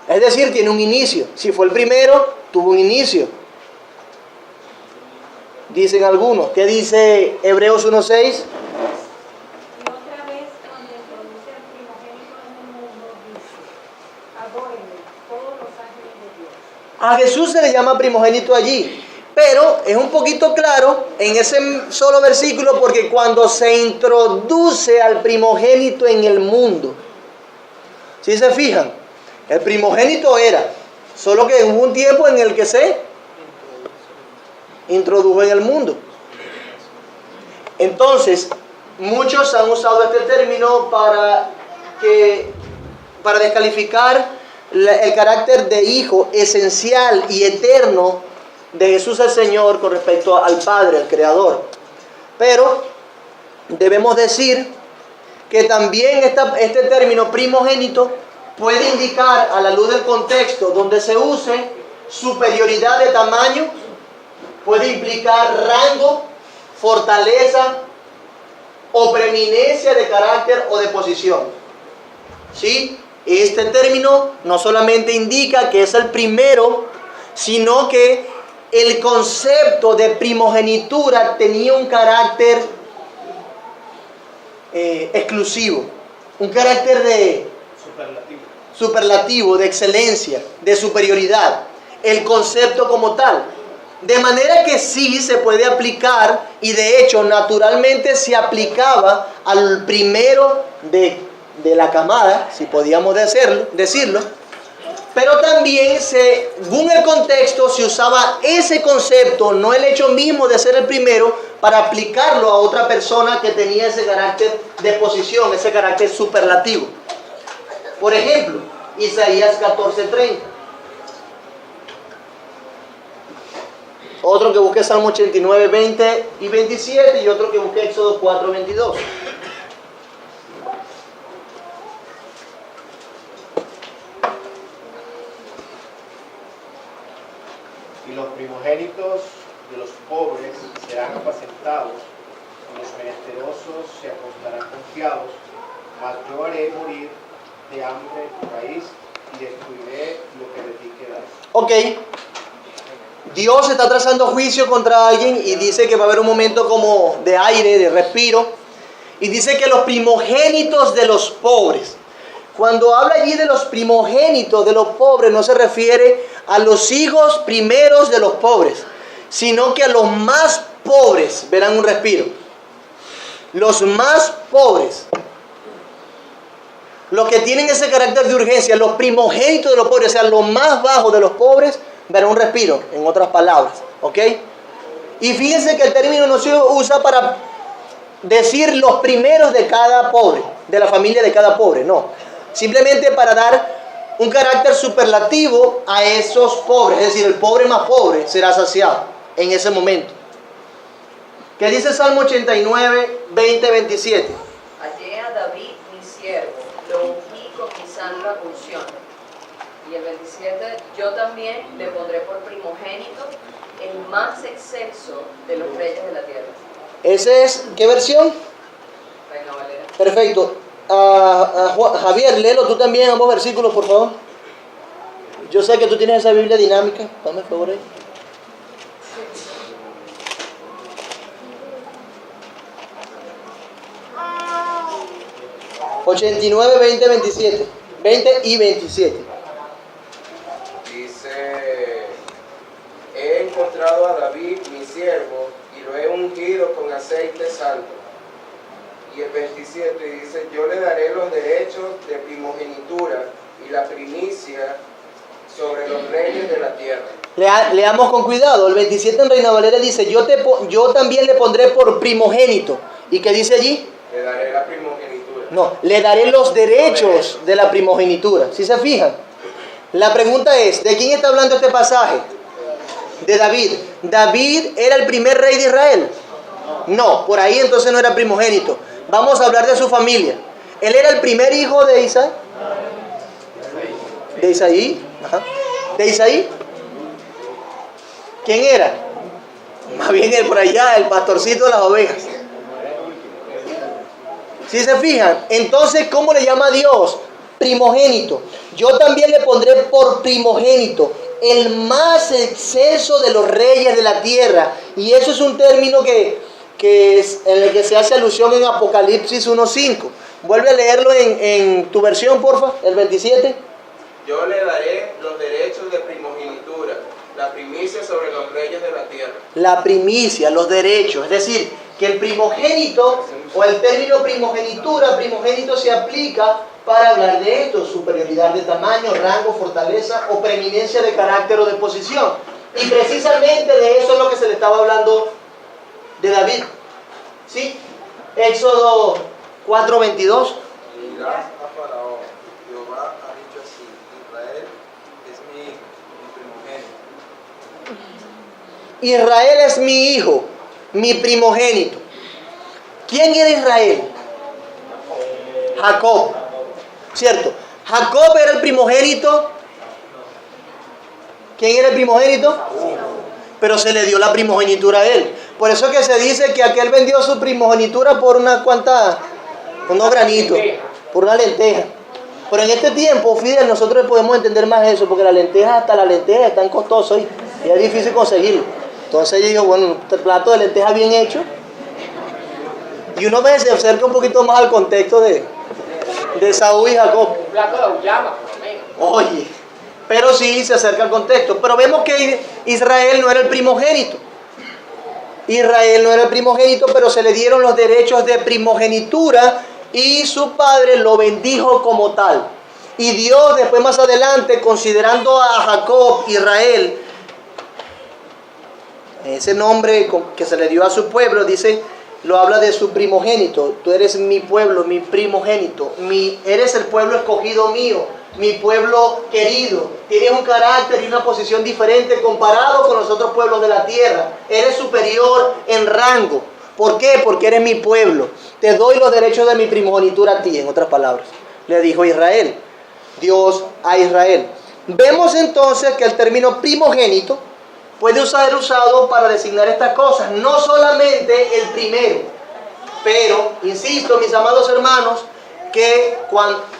[SPEAKER 1] Es decir, tiene un inicio. Si fue el primero, tuvo un inicio. Dicen algunos. ¿Qué dice Hebreos 1:6?
[SPEAKER 5] Y otra vez, donde Adórenle todos los ángeles de Dios.
[SPEAKER 1] A Jesús se le llama primogénito allí, pero es un poquito claro en ese solo versículo porque cuando se introduce al primogénito en el mundo, si se fijan, el primogénito era, solo que hubo un tiempo en el que se introdujo en el mundo. Entonces, muchos han usado este término para descalificar el carácter de hijo esencial y eterno de Jesús el Señor con respecto al Padre, al Creador. Pero debemos decir que también este término primogénito puede indicar, a la luz del contexto donde se use, superioridad de tamaño, puede implicar rango, fortaleza o preeminencia de carácter o de posición. ¿Sí? Este término no solamente indica que es el primero, sino que el concepto de primogenitura tenía un carácter exclusivo, un carácter de superlativo, de excelencia, de superioridad, el concepto como tal. De manera que sí se puede aplicar, y de hecho naturalmente se aplicaba al primero de la camada, si podíamos decirlo, pero también según el contexto se usaba ese concepto, no el hecho mismo de ser el primero, para aplicarlo a otra persona que tenía ese carácter de posición, ese carácter superlativo. Por ejemplo, Isaías 14:30. Otro que busque Salmo 89, 20 y 27, y otro que busque Éxodo 4, 22.
[SPEAKER 10] Y los primogénitos de los pobres serán apacentados, y los menesterosos se acostarán confiados, mas yo haré morir de hambre tu país y destruiré lo que de ti queda.
[SPEAKER 1] Ok. Dios está trazando juicio contra alguien y dice que va a haber un momento como de aire, de respiro. Y dice que los primogénitos de los pobres. Cuando habla allí de los primogénitos de los pobres, no se refiere a los hijos primeros de los pobres, sino que a los más pobres verán un respiro. Los más pobres, los que tienen ese carácter de urgencia, los primogénitos de los pobres, o sea, los más bajos de los pobres, verán un respiro, en otras palabras, ¿ok? Y fíjense que el término no se usa para decir los primeros de cada pobre, de la familia de cada pobre, no. Simplemente para dar un carácter superlativo a esos pobres, es decir, el pobre más pobre será saciado en ese momento. ¿Qué dice Salmo 89, 20, 27?
[SPEAKER 8] Hallé a David mi siervo, lo ungí con mi santa unción. Y el 27, yo también le pondré por primogénito el más excelso de los reyes de la tierra.
[SPEAKER 1] ¿Ese es qué versión?
[SPEAKER 8] Reina Valera.
[SPEAKER 1] Perfecto. Javier, léelo tú también ambos versículos, por favor. Yo sé que tú tienes esa Biblia dinámica. Dame el favor ahí. ...89, 20, 27... ...20 y 27...
[SPEAKER 6] Dice: he encontrado a David mi siervo y lo he ungido con aceite santo. Y el 27 dice: yo le daré los derechos de primogenitura y la primicia sobre los reyes de la tierra.
[SPEAKER 1] Leamos con cuidado. El 27 en Reina Valera dice: yo también le pondré por primogénito. ¿Y qué dice allí?
[SPEAKER 6] Le daré la primogenitura.
[SPEAKER 1] No, le daré los derechos de la primogenitura. ¿Sí se fijan? La pregunta es, ¿de quién está hablando este pasaje? De David. ¿David era el primer rey de Israel? No, por ahí entonces no era primogénito. Vamos a hablar de su familia. ¿Él era el primer hijo de Isaí? ¿De Isaí? Ajá. ¿De Isaí? ¿Quién era? Más bien el por allá, el pastorcito de las ovejas. ¿Sí se fijan? Entonces, ¿cómo le llama a Dios? Primogénito. Yo también le pondré por primogénito, el más excelso de los reyes de la tierra. Y eso es un término en el que se hace alusión en Apocalipsis 1.5. Vuelve a leerlo en tu versión, porfa, el 27.
[SPEAKER 6] yo le daré los derechos de primogenitura, la primicia sobre los reyes de la tierra.
[SPEAKER 1] La primicia, los derechos, es decir, que el primogénito o el término primogenitura, primogénito se aplica para hablar de esto, superioridad de tamaño, rango, fortaleza o preeminencia de carácter o de posición. Y precisamente de eso es lo que se le estaba hablando de David. ¿Sí? Éxodo 4:22.
[SPEAKER 2] Y dirás a Faraón, Jehová ha dicho así, Israel es mi hijo, mi primogénito.
[SPEAKER 1] Israel es mi hijo, mi primogénito. ¿Quién era Israel? Jacob. ¿Cierto? Jacob era el primogénito. ¿Quién era el primogénito? Pero se le dio la primogenitura a él. Por eso que se dice que aquel vendió su primogenitura por unos granitos, por una lenteja. Pero en este tiempo, Fidel, nosotros podemos entender más eso, porque las lentejas están costosas y es difícil conseguirlo. Entonces yo digo, bueno, un plato de lentejas bien hecho. Y uno ve, se acerca un poquito más al contexto de Saúl y Jacob.
[SPEAKER 4] Un plato de auyama, por lo menos.
[SPEAKER 1] Oye, pero sí se acerca al contexto. Pero vemos que Israel no era el primogénito. Israel no era el primogénito, pero se le dieron los derechos de primogenitura y su padre lo bendijo como tal. Y Dios después más adelante, considerando a Jacob, Israel, ese nombre que se le dio a su pueblo, dice, lo habla de su primogénito. Tú eres mi pueblo, mi primogénito, eres el pueblo escogido mío, mi pueblo querido. Tienes un carácter y una posición diferente comparado con los otros pueblos de la tierra. Eres superior en rango. ¿Por qué? Porque eres mi pueblo. Te doy los derechos de mi primogenitura a ti, en otras palabras. Le dijo Israel, Dios a Israel. Vemos entonces que el término primogénito puede ser usado para designar estas cosas, no solamente el primero, pero, insisto, mis amados hermanos, que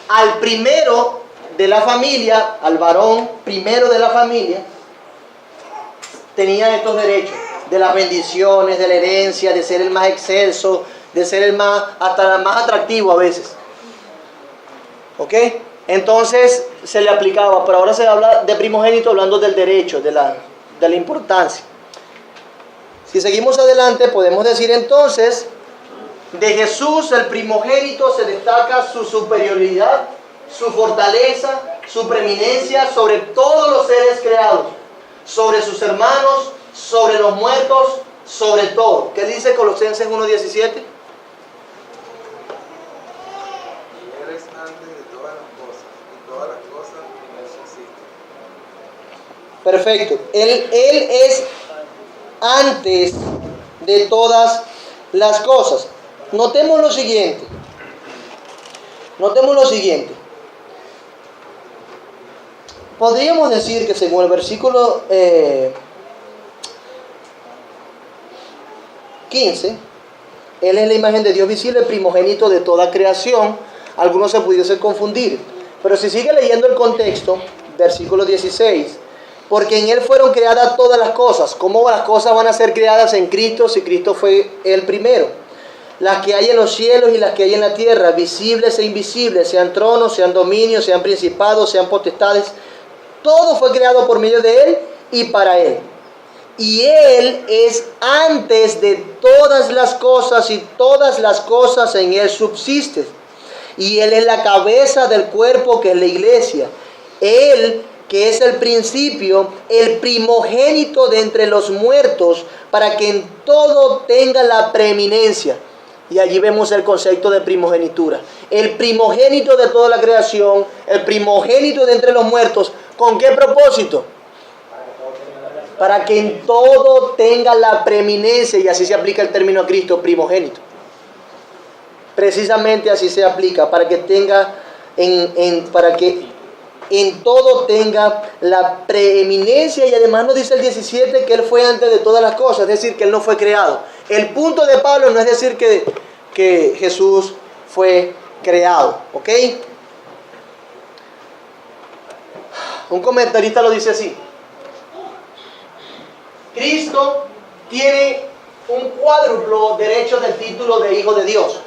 [SPEAKER 1] al primero de la familia, al varón primero de la familia, tenía estos derechos, de las bendiciones, de la herencia, de ser el más excelso, de ser hasta el más atractivo a veces. ¿Ok? Entonces se le aplicaba, pero ahora se habla de primogénito hablando del derecho, de la importancia. Si seguimos adelante, podemos decir entonces, de Jesús, el primogénito, se destaca su superioridad, su fortaleza, su preeminencia sobre todos los seres creados, sobre sus hermanos, sobre los muertos, sobre todo. ¿Qué dice Colosenses 1:17?
[SPEAKER 2] Eres antes de todas las cosas, y todas las cosas en eso existen.
[SPEAKER 1] Perfecto. Él es antes de todas las cosas. Notemos lo siguiente. Podríamos decir que según el versículo 15, Él es la imagen de Dios visible, el primogénito de toda creación. Algunos se pudiesen confundir. Pero si sigue leyendo el contexto, versículo 16, porque en Él fueron creadas todas las cosas. ¿Cómo las cosas van a ser creadas en Cristo si Cristo fue el primero? Las que hay en los cielos y las que hay en la tierra, visibles e invisibles, sean tronos, sean dominios, sean principados, sean potestades. Todo fue creado por medio de Él y para Él. Y Él es antes de todas las cosas y todas las cosas en Él subsisten. Y Él es la cabeza del cuerpo que es la iglesia. Él que es el principio, el primogénito de entre los muertos, para que en todo tenga la preeminencia. Y allí vemos el concepto de primogenitura. El primogénito de toda la creación, el primogénito de entre los muertos. ¿Con qué propósito? Para que en todo tenga la preeminencia, y así se aplica el término a Cristo, primogénito. Precisamente así se aplica, para que tenga para que en todo tenga la preeminencia. Y además nos dice el 17 que Él fue antes de todas las cosas, es decir, que Él no fue creado. El punto de Pablo no es decir que Jesús fue creado, ¿ok? Un comentarista lo dice así: Cristo tiene un cuádruplo derecho del título de Hijo de Dios.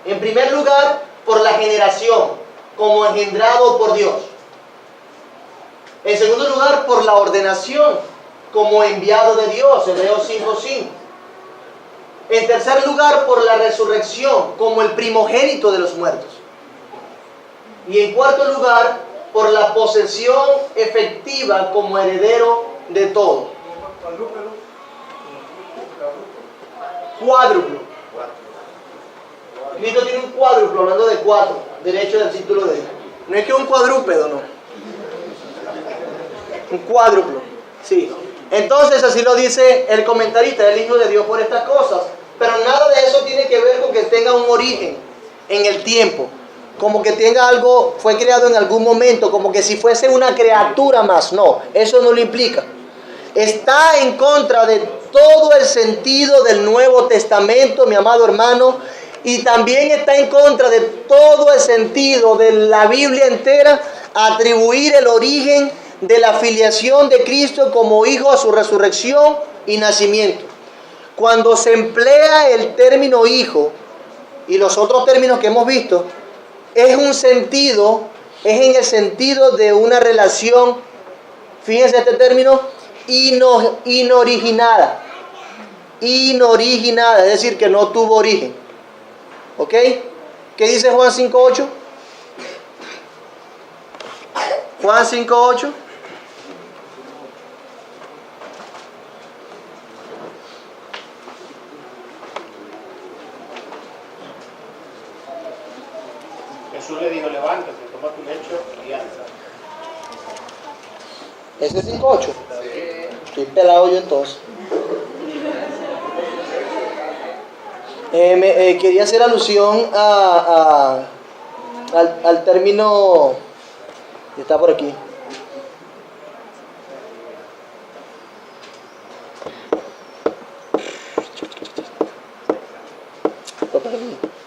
[SPEAKER 1] En primer lugar, por la generación, como engendrado por Dios. lugar, por la ordenación como enviado de Dios, Hebreos 5:5. En tercer lugar, por la resurrección como el primogénito de los muertos. Y en cuarto lugar, por la posesión efectiva como heredero de todo. Cuádruplo. Cristo tiene un cuádruplo, hablando de 4, derecho del título de él. No es que un cuadrúpedo, no. Un cuádruplo, sí. Entonces así lo dice el comentarista, el Hijo de Dios por estas cosas. Pero nada de eso tiene que ver con que tenga un origen en el tiempo. Como que tenga algo, fue creado en algún momento, como que si fuese una criatura más. No, eso no lo implica. Está en contra de todo el sentido del Nuevo Testamento, mi amado hermano, y también está en contra de todo el sentido de la Biblia entera, atribuir el origen de la filiación de Cristo como hijo a su resurrección y nacimiento. Cuando se emplea el término hijo y los otros términos que hemos visto, es un sentido, es en el sentido de una relación, fíjense este término, inoriginada, es decir, que no tuvo origen. ¿Ok? ¿Qué dice Juan 5:8? Juan 5:8.
[SPEAKER 10] Jesús le dijo, levántate, toma tu lecho y anda.
[SPEAKER 1] ¿Ese es 5:8? Estoy pelado yo entonces. Quería hacer alusión al término, está por aquí.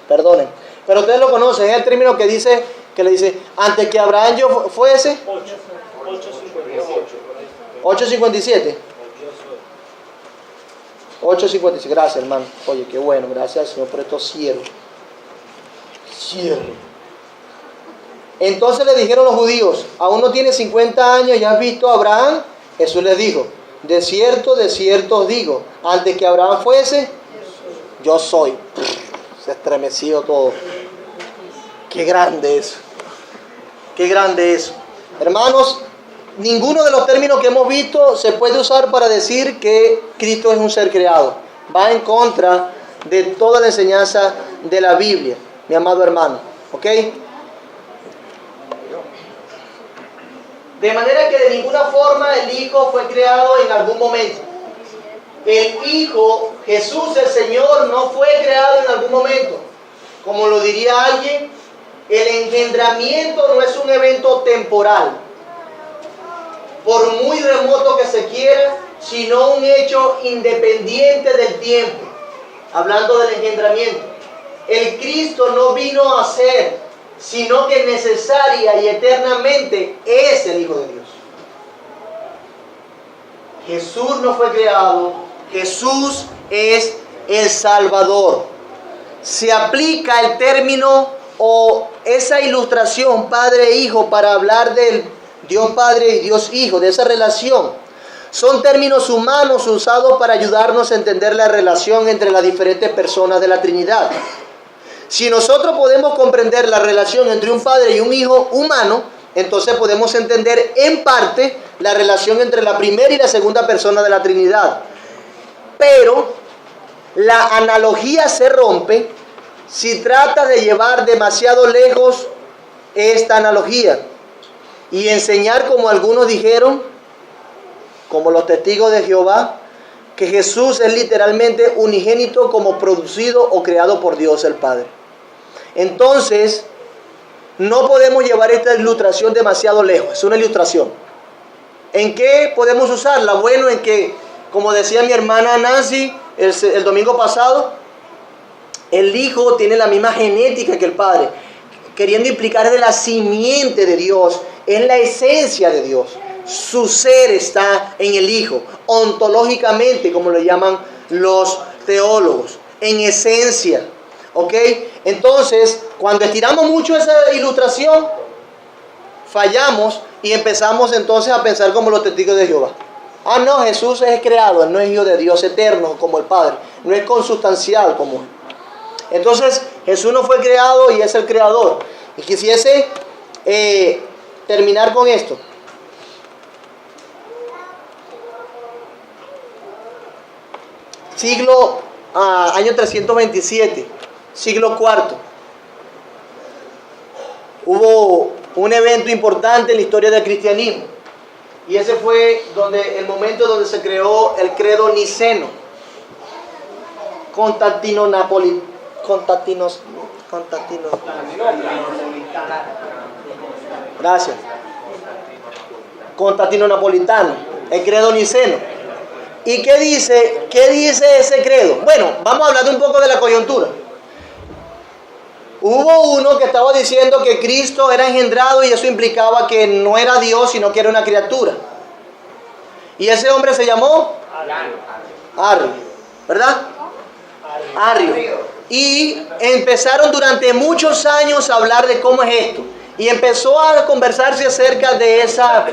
[SPEAKER 1] Perdonen, pero ustedes lo conocen, es el término que dice, que le dice, antes que Abraham yo fuese. 8:57. 8:56, gracias hermano. Oye, qué bueno, gracias al Señor por estos cielos. Entonces le dijeron los judíos, aún no tiene 50 años, ¿ya has visto a Abraham? Jesús les dijo, de cierto os digo, antes que Abraham fuese, yo soy. Se estremeció todo. Qué grande eso. Qué grande eso. Hermanos, ninguno de los términos que hemos visto se puede usar para decir que Cristo es un ser creado. Va en contra de toda la enseñanza de la Biblia, mi amado hermano. ¿Ok? De manera que de ninguna forma el Hijo fue creado en algún momento. El Hijo, Jesús el Señor, no fue creado en algún momento. Como lo diría alguien, el engendramiento no es un evento temporal, por muy remoto que se quiera, sino un hecho independiente del tiempo. Hablando del engendramiento, el Cristo no vino a ser, sino que necesaria y eternamente es el Hijo de Dios. Jesús no fue creado, Jesús es el Salvador. Se aplica el término o esa ilustración Padre e Hijo para hablar del Dios Padre y Dios Hijo, de esa relación. Son términos humanos usados para ayudarnos a entender la relación entre las diferentes personas de la Trinidad. Si nosotros podemos comprender la relación entre un Padre y un Hijo humano, entonces podemos entender en parte la relación entre la primera y la segunda persona de la Trinidad. Pero la analogía se rompe si trata de llevar demasiado lejos esta analogía y enseñar, como algunos dijeron, como los testigos de Jehová, que Jesús es literalmente unigénito como producido o creado por Dios el Padre. Entonces, no podemos llevar esta ilustración demasiado lejos. Es una ilustración. ¿En qué podemos usarla? Bueno, en que, como decía mi hermana Nancy el domingo pasado, el Hijo tiene la misma genética que el Padre, queriendo implicar de la simiente de Dios, es la esencia de Dios. Su ser está en el Hijo, ontológicamente, como lo llaman los teólogos, en esencia. ¿Ok? Entonces, cuando estiramos mucho esa ilustración, fallamos y empezamos entonces a pensar como los testigos de Jehová. Ah, no, Jesús es creado, Él no es hijo de Dios eterno como el Padre, no es consustancial como Él. Entonces, Jesús no fue creado y es el creador. Y quisiese terminar con esto. Año 327, siglo IV. Hubo un evento importante en la historia del cristianismo. Y ese fue el momento donde se creó el credo niceno. Gracias. Constantino-napolitano, el credo niceno. ¿Y qué dice ese credo? Bueno, vamos a hablar un poco de la coyuntura. Hubo uno que estaba diciendo que Cristo era engendrado y eso implicaba que no era Dios, sino que era una criatura. Y ese hombre se llamó Arrio, ¿verdad? Arrio. Y empezaron durante muchos años a hablar de cómo es esto. Y empezó a conversarse acerca de esa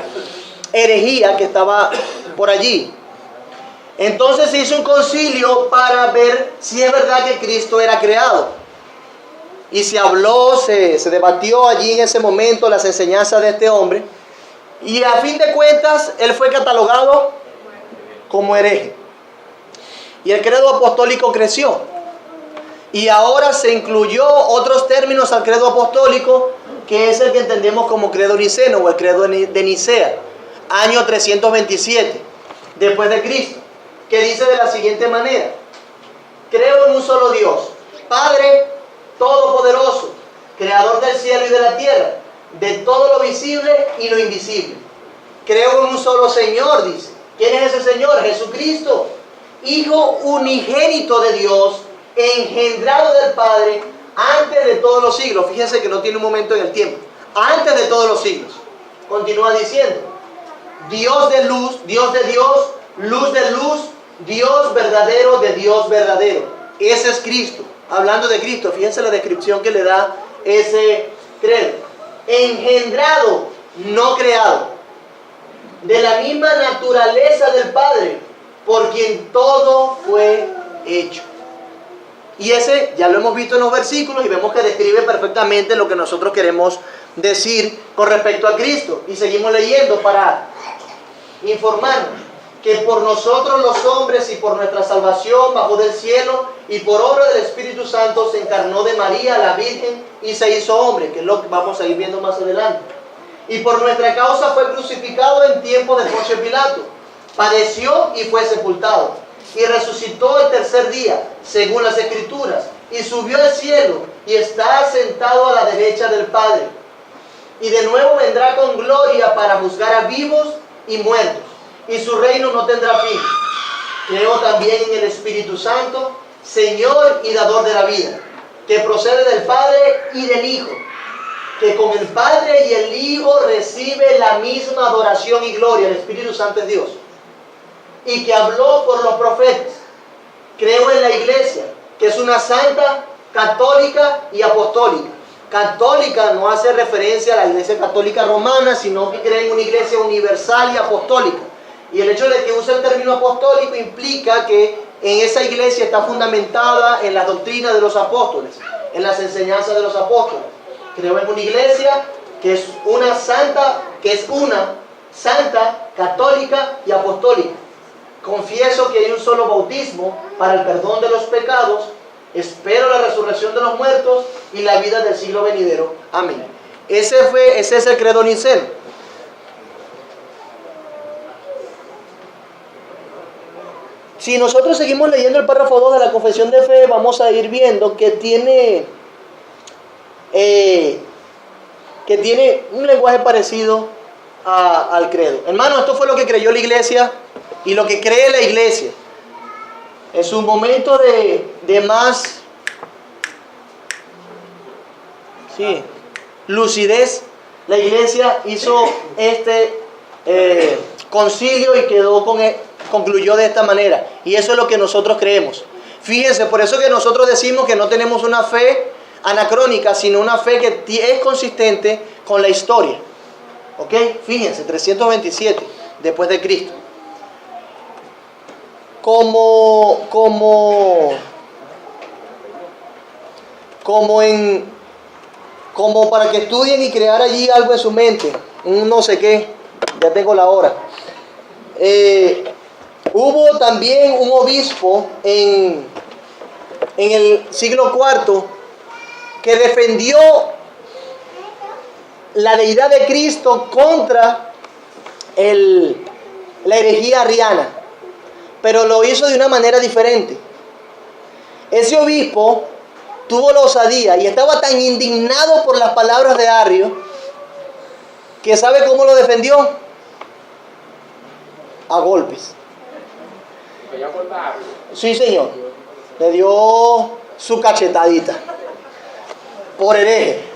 [SPEAKER 1] herejía que estaba por allí. Entonces se hizo un concilio para ver si es verdad que Cristo era creado. Y se habló, se debatió allí en ese momento las enseñanzas de este hombre. Y a fin de cuentas, él fue catalogado como hereje. Y el credo apostólico creció. Y ahora se incluyó otros términos al credo apostólico, que es el que entendemos como credo niceno o el credo de Nicea, año 327 después de Cristo, que dice de la siguiente manera: creo en un solo Dios, Padre todopoderoso, creador del cielo y de la tierra, de todo lo visible y lo invisible. Creo en un solo Señor, dice. ¿Quién es ese Señor? Jesucristo, Hijo unigénito de Dios, engendrado del Padre antes de todos los siglos. Fíjense que no tiene un momento en el tiempo. Antes de todos los siglos. Continúa diciendo: Dios de luz, Dios de Dios, luz de luz, Dios verdadero de Dios verdadero. Ese es Cristo. Hablando de Cristo, fíjense la descripción que le da ese credo. Engendrado, no creado, de la misma naturaleza del Padre, por quien todo fue hecho. Y ese ya lo hemos visto en los versículos y vemos que describe perfectamente lo que nosotros queremos decir con respecto a Cristo. Y seguimos leyendo para informarnos que por nosotros los hombres y por nuestra salvación bajó del cielo y por obra del Espíritu Santo se encarnó de María, la Virgen, y se hizo hombre, que es lo que vamos a ir viendo más adelante. Y por nuestra causa fue crucificado en tiempo de Poncio Pilato, padeció y fue sepultado, y resucitó el tercer día, según las Escrituras, y subió al cielo, y está sentado a la derecha del Padre. Y de nuevo vendrá con gloria para juzgar a vivos y muertos, y su reino no tendrá fin. Creo también en el Espíritu Santo, Señor y dador de la vida, que procede del Padre y del Hijo, que con el Padre y el Hijo recibe la misma adoración y gloria. El Espíritu Santo es Dios. Y que habló por los profetas. Creo en la iglesia, que es una santa, católica y apostólica. Católica no hace referencia a la iglesia católica romana, sino que cree en una iglesia universal y apostólica. Y el hecho de que use el término apostólico implica que en esa iglesia está fundamentada en la doctrina de los apóstoles, en las enseñanzas de los apóstoles. Creo en una iglesia que es una santa, católica y apostólica. Confieso que hay un solo bautismo para el perdón de los pecados. Espero la resurrección de los muertos y la vida del siglo venidero. Amén. Ese es el credo niceno. Si nosotros seguimos leyendo el párrafo 2 de la confesión de fe, vamos a ir viendo que tiene un lenguaje parecido al credo. Hermano, esto fue lo que creyó la iglesia y lo que cree la iglesia. En su momento de más lucidez, la iglesia hizo este concilio y concluyó de esta manera. Y eso es lo que nosotros creemos. Fíjense, por eso que nosotros decimos que no tenemos una fe anacrónica, sino una fe que es consistente con la historia. ¿Ok? Fíjense, 327 después de Cristo. Como para que estudien y crear allí algo en su mente, un no sé qué, ya tengo la hora. Hubo también un obispo en el siglo IV que defendió la deidad de Cristo contra la herejía arriana, pero lo hizo de una manera diferente. Ese obispo tuvo la osadía y estaba tan indignado por las palabras de Arrio que ¿sabe cómo lo defendió? A golpes. Sí, señor. Le dio su cachetadita por hereje.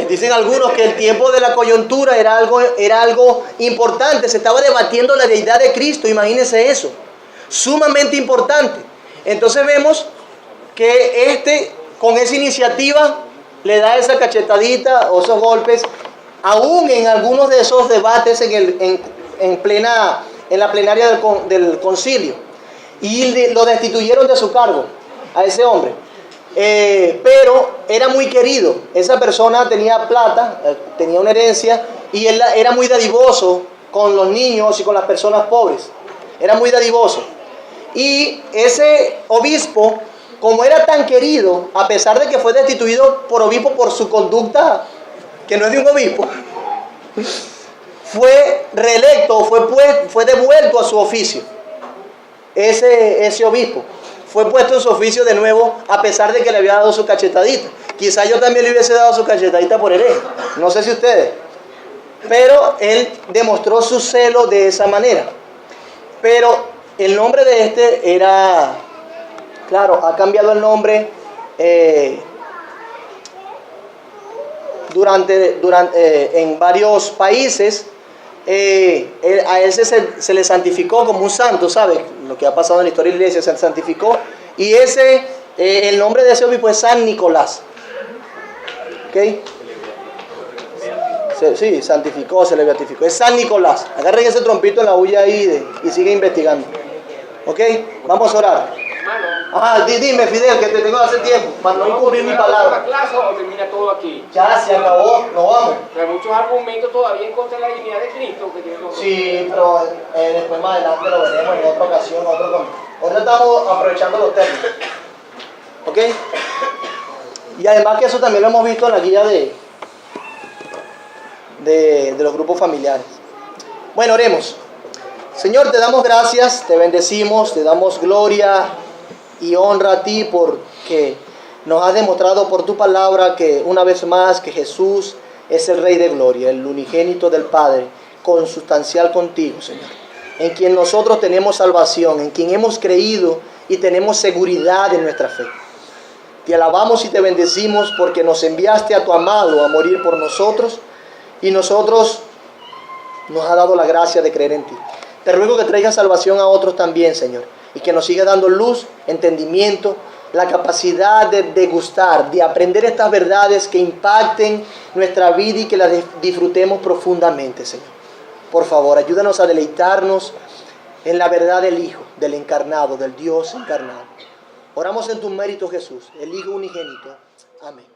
[SPEAKER 1] Dicen algunos que el tiempo de la coyuntura era algo importante. Se estaba debatiendo la deidad de Cristo. Imagínense eso. Sumamente importante. Entonces vemos que con esa iniciativa le da esa cachetadita o esos golpes, aún en algunos de esos debates en la plenaria del concilio, y lo destituyeron de su cargo a ese hombre. Pero era muy querido. Esa persona tenía plata, tenía una herencia, y él era muy dadivoso con los niños y con las personas pobres. Era muy dadivoso. Y ese obispo, como era tan querido, a pesar de que fue destituido por obispo por su conducta, que no es de un obispo, fue reelecto, fue devuelto a su oficio. Ese obispo fue puesto en su oficio de nuevo, a pesar de que le había dado su cachetadita. Quizá yo también le hubiese dado su cachetadita por hereje, no sé si ustedes. Pero él demostró su celo de esa manera. Pero el nombre de era, claro, ha cambiado el nombre en varios países. A él se le santificó como un santo, ¿sabe? Lo que ha pasado en la historia de la iglesia, se santificó. Y el nombre de ese obispo es San Nicolás. ¿Ok? Sí, santificó, se le beatificó. Es San Nicolás. Agarren ese trompito en la huya ahí y sigue investigando. ¿Ok? Vamos a orar. Ajá, dime, Fidel, que te tengo hace tiempo, para no incumplir mi palabra.
[SPEAKER 4] ¿La clase o termina todo aquí?
[SPEAKER 1] Ya se acabó, nos vamos.
[SPEAKER 4] Hay muchos argumentos todavía en contra de la divinidad de Cristo.
[SPEAKER 1] Sí, pero después más adelante lo veremos en otra ocasión, Ahora estamos aprovechando los términos. ¿Ok? Y además que eso también lo hemos visto en la guía de los grupos familiares. Bueno, oremos. Señor, te damos gracias, te bendecimos, te damos gloria y honra a ti porque nos has demostrado por tu palabra que una vez más que Jesús es el Rey de Gloria, el unigénito del Padre, consustancial contigo, Señor, en quien nosotros tenemos salvación, en quien hemos creído y tenemos seguridad en nuestra fe. Te alabamos y te bendecimos porque nos enviaste a tu amado a morir por nosotros y nosotros nos ha dado la gracia de creer en ti. Te ruego que traigas salvación a otros también, Señor, y que nos siga dando luz, entendimiento, la capacidad de degustar, de aprender estas verdades que impacten nuestra vida y que las disfrutemos profundamente, Señor. Por favor, ayúdanos a deleitarnos en la verdad del Hijo, del encarnado, del Dios encarnado. Oramos en tu mérito, Jesús, el Hijo unigénito. Amén.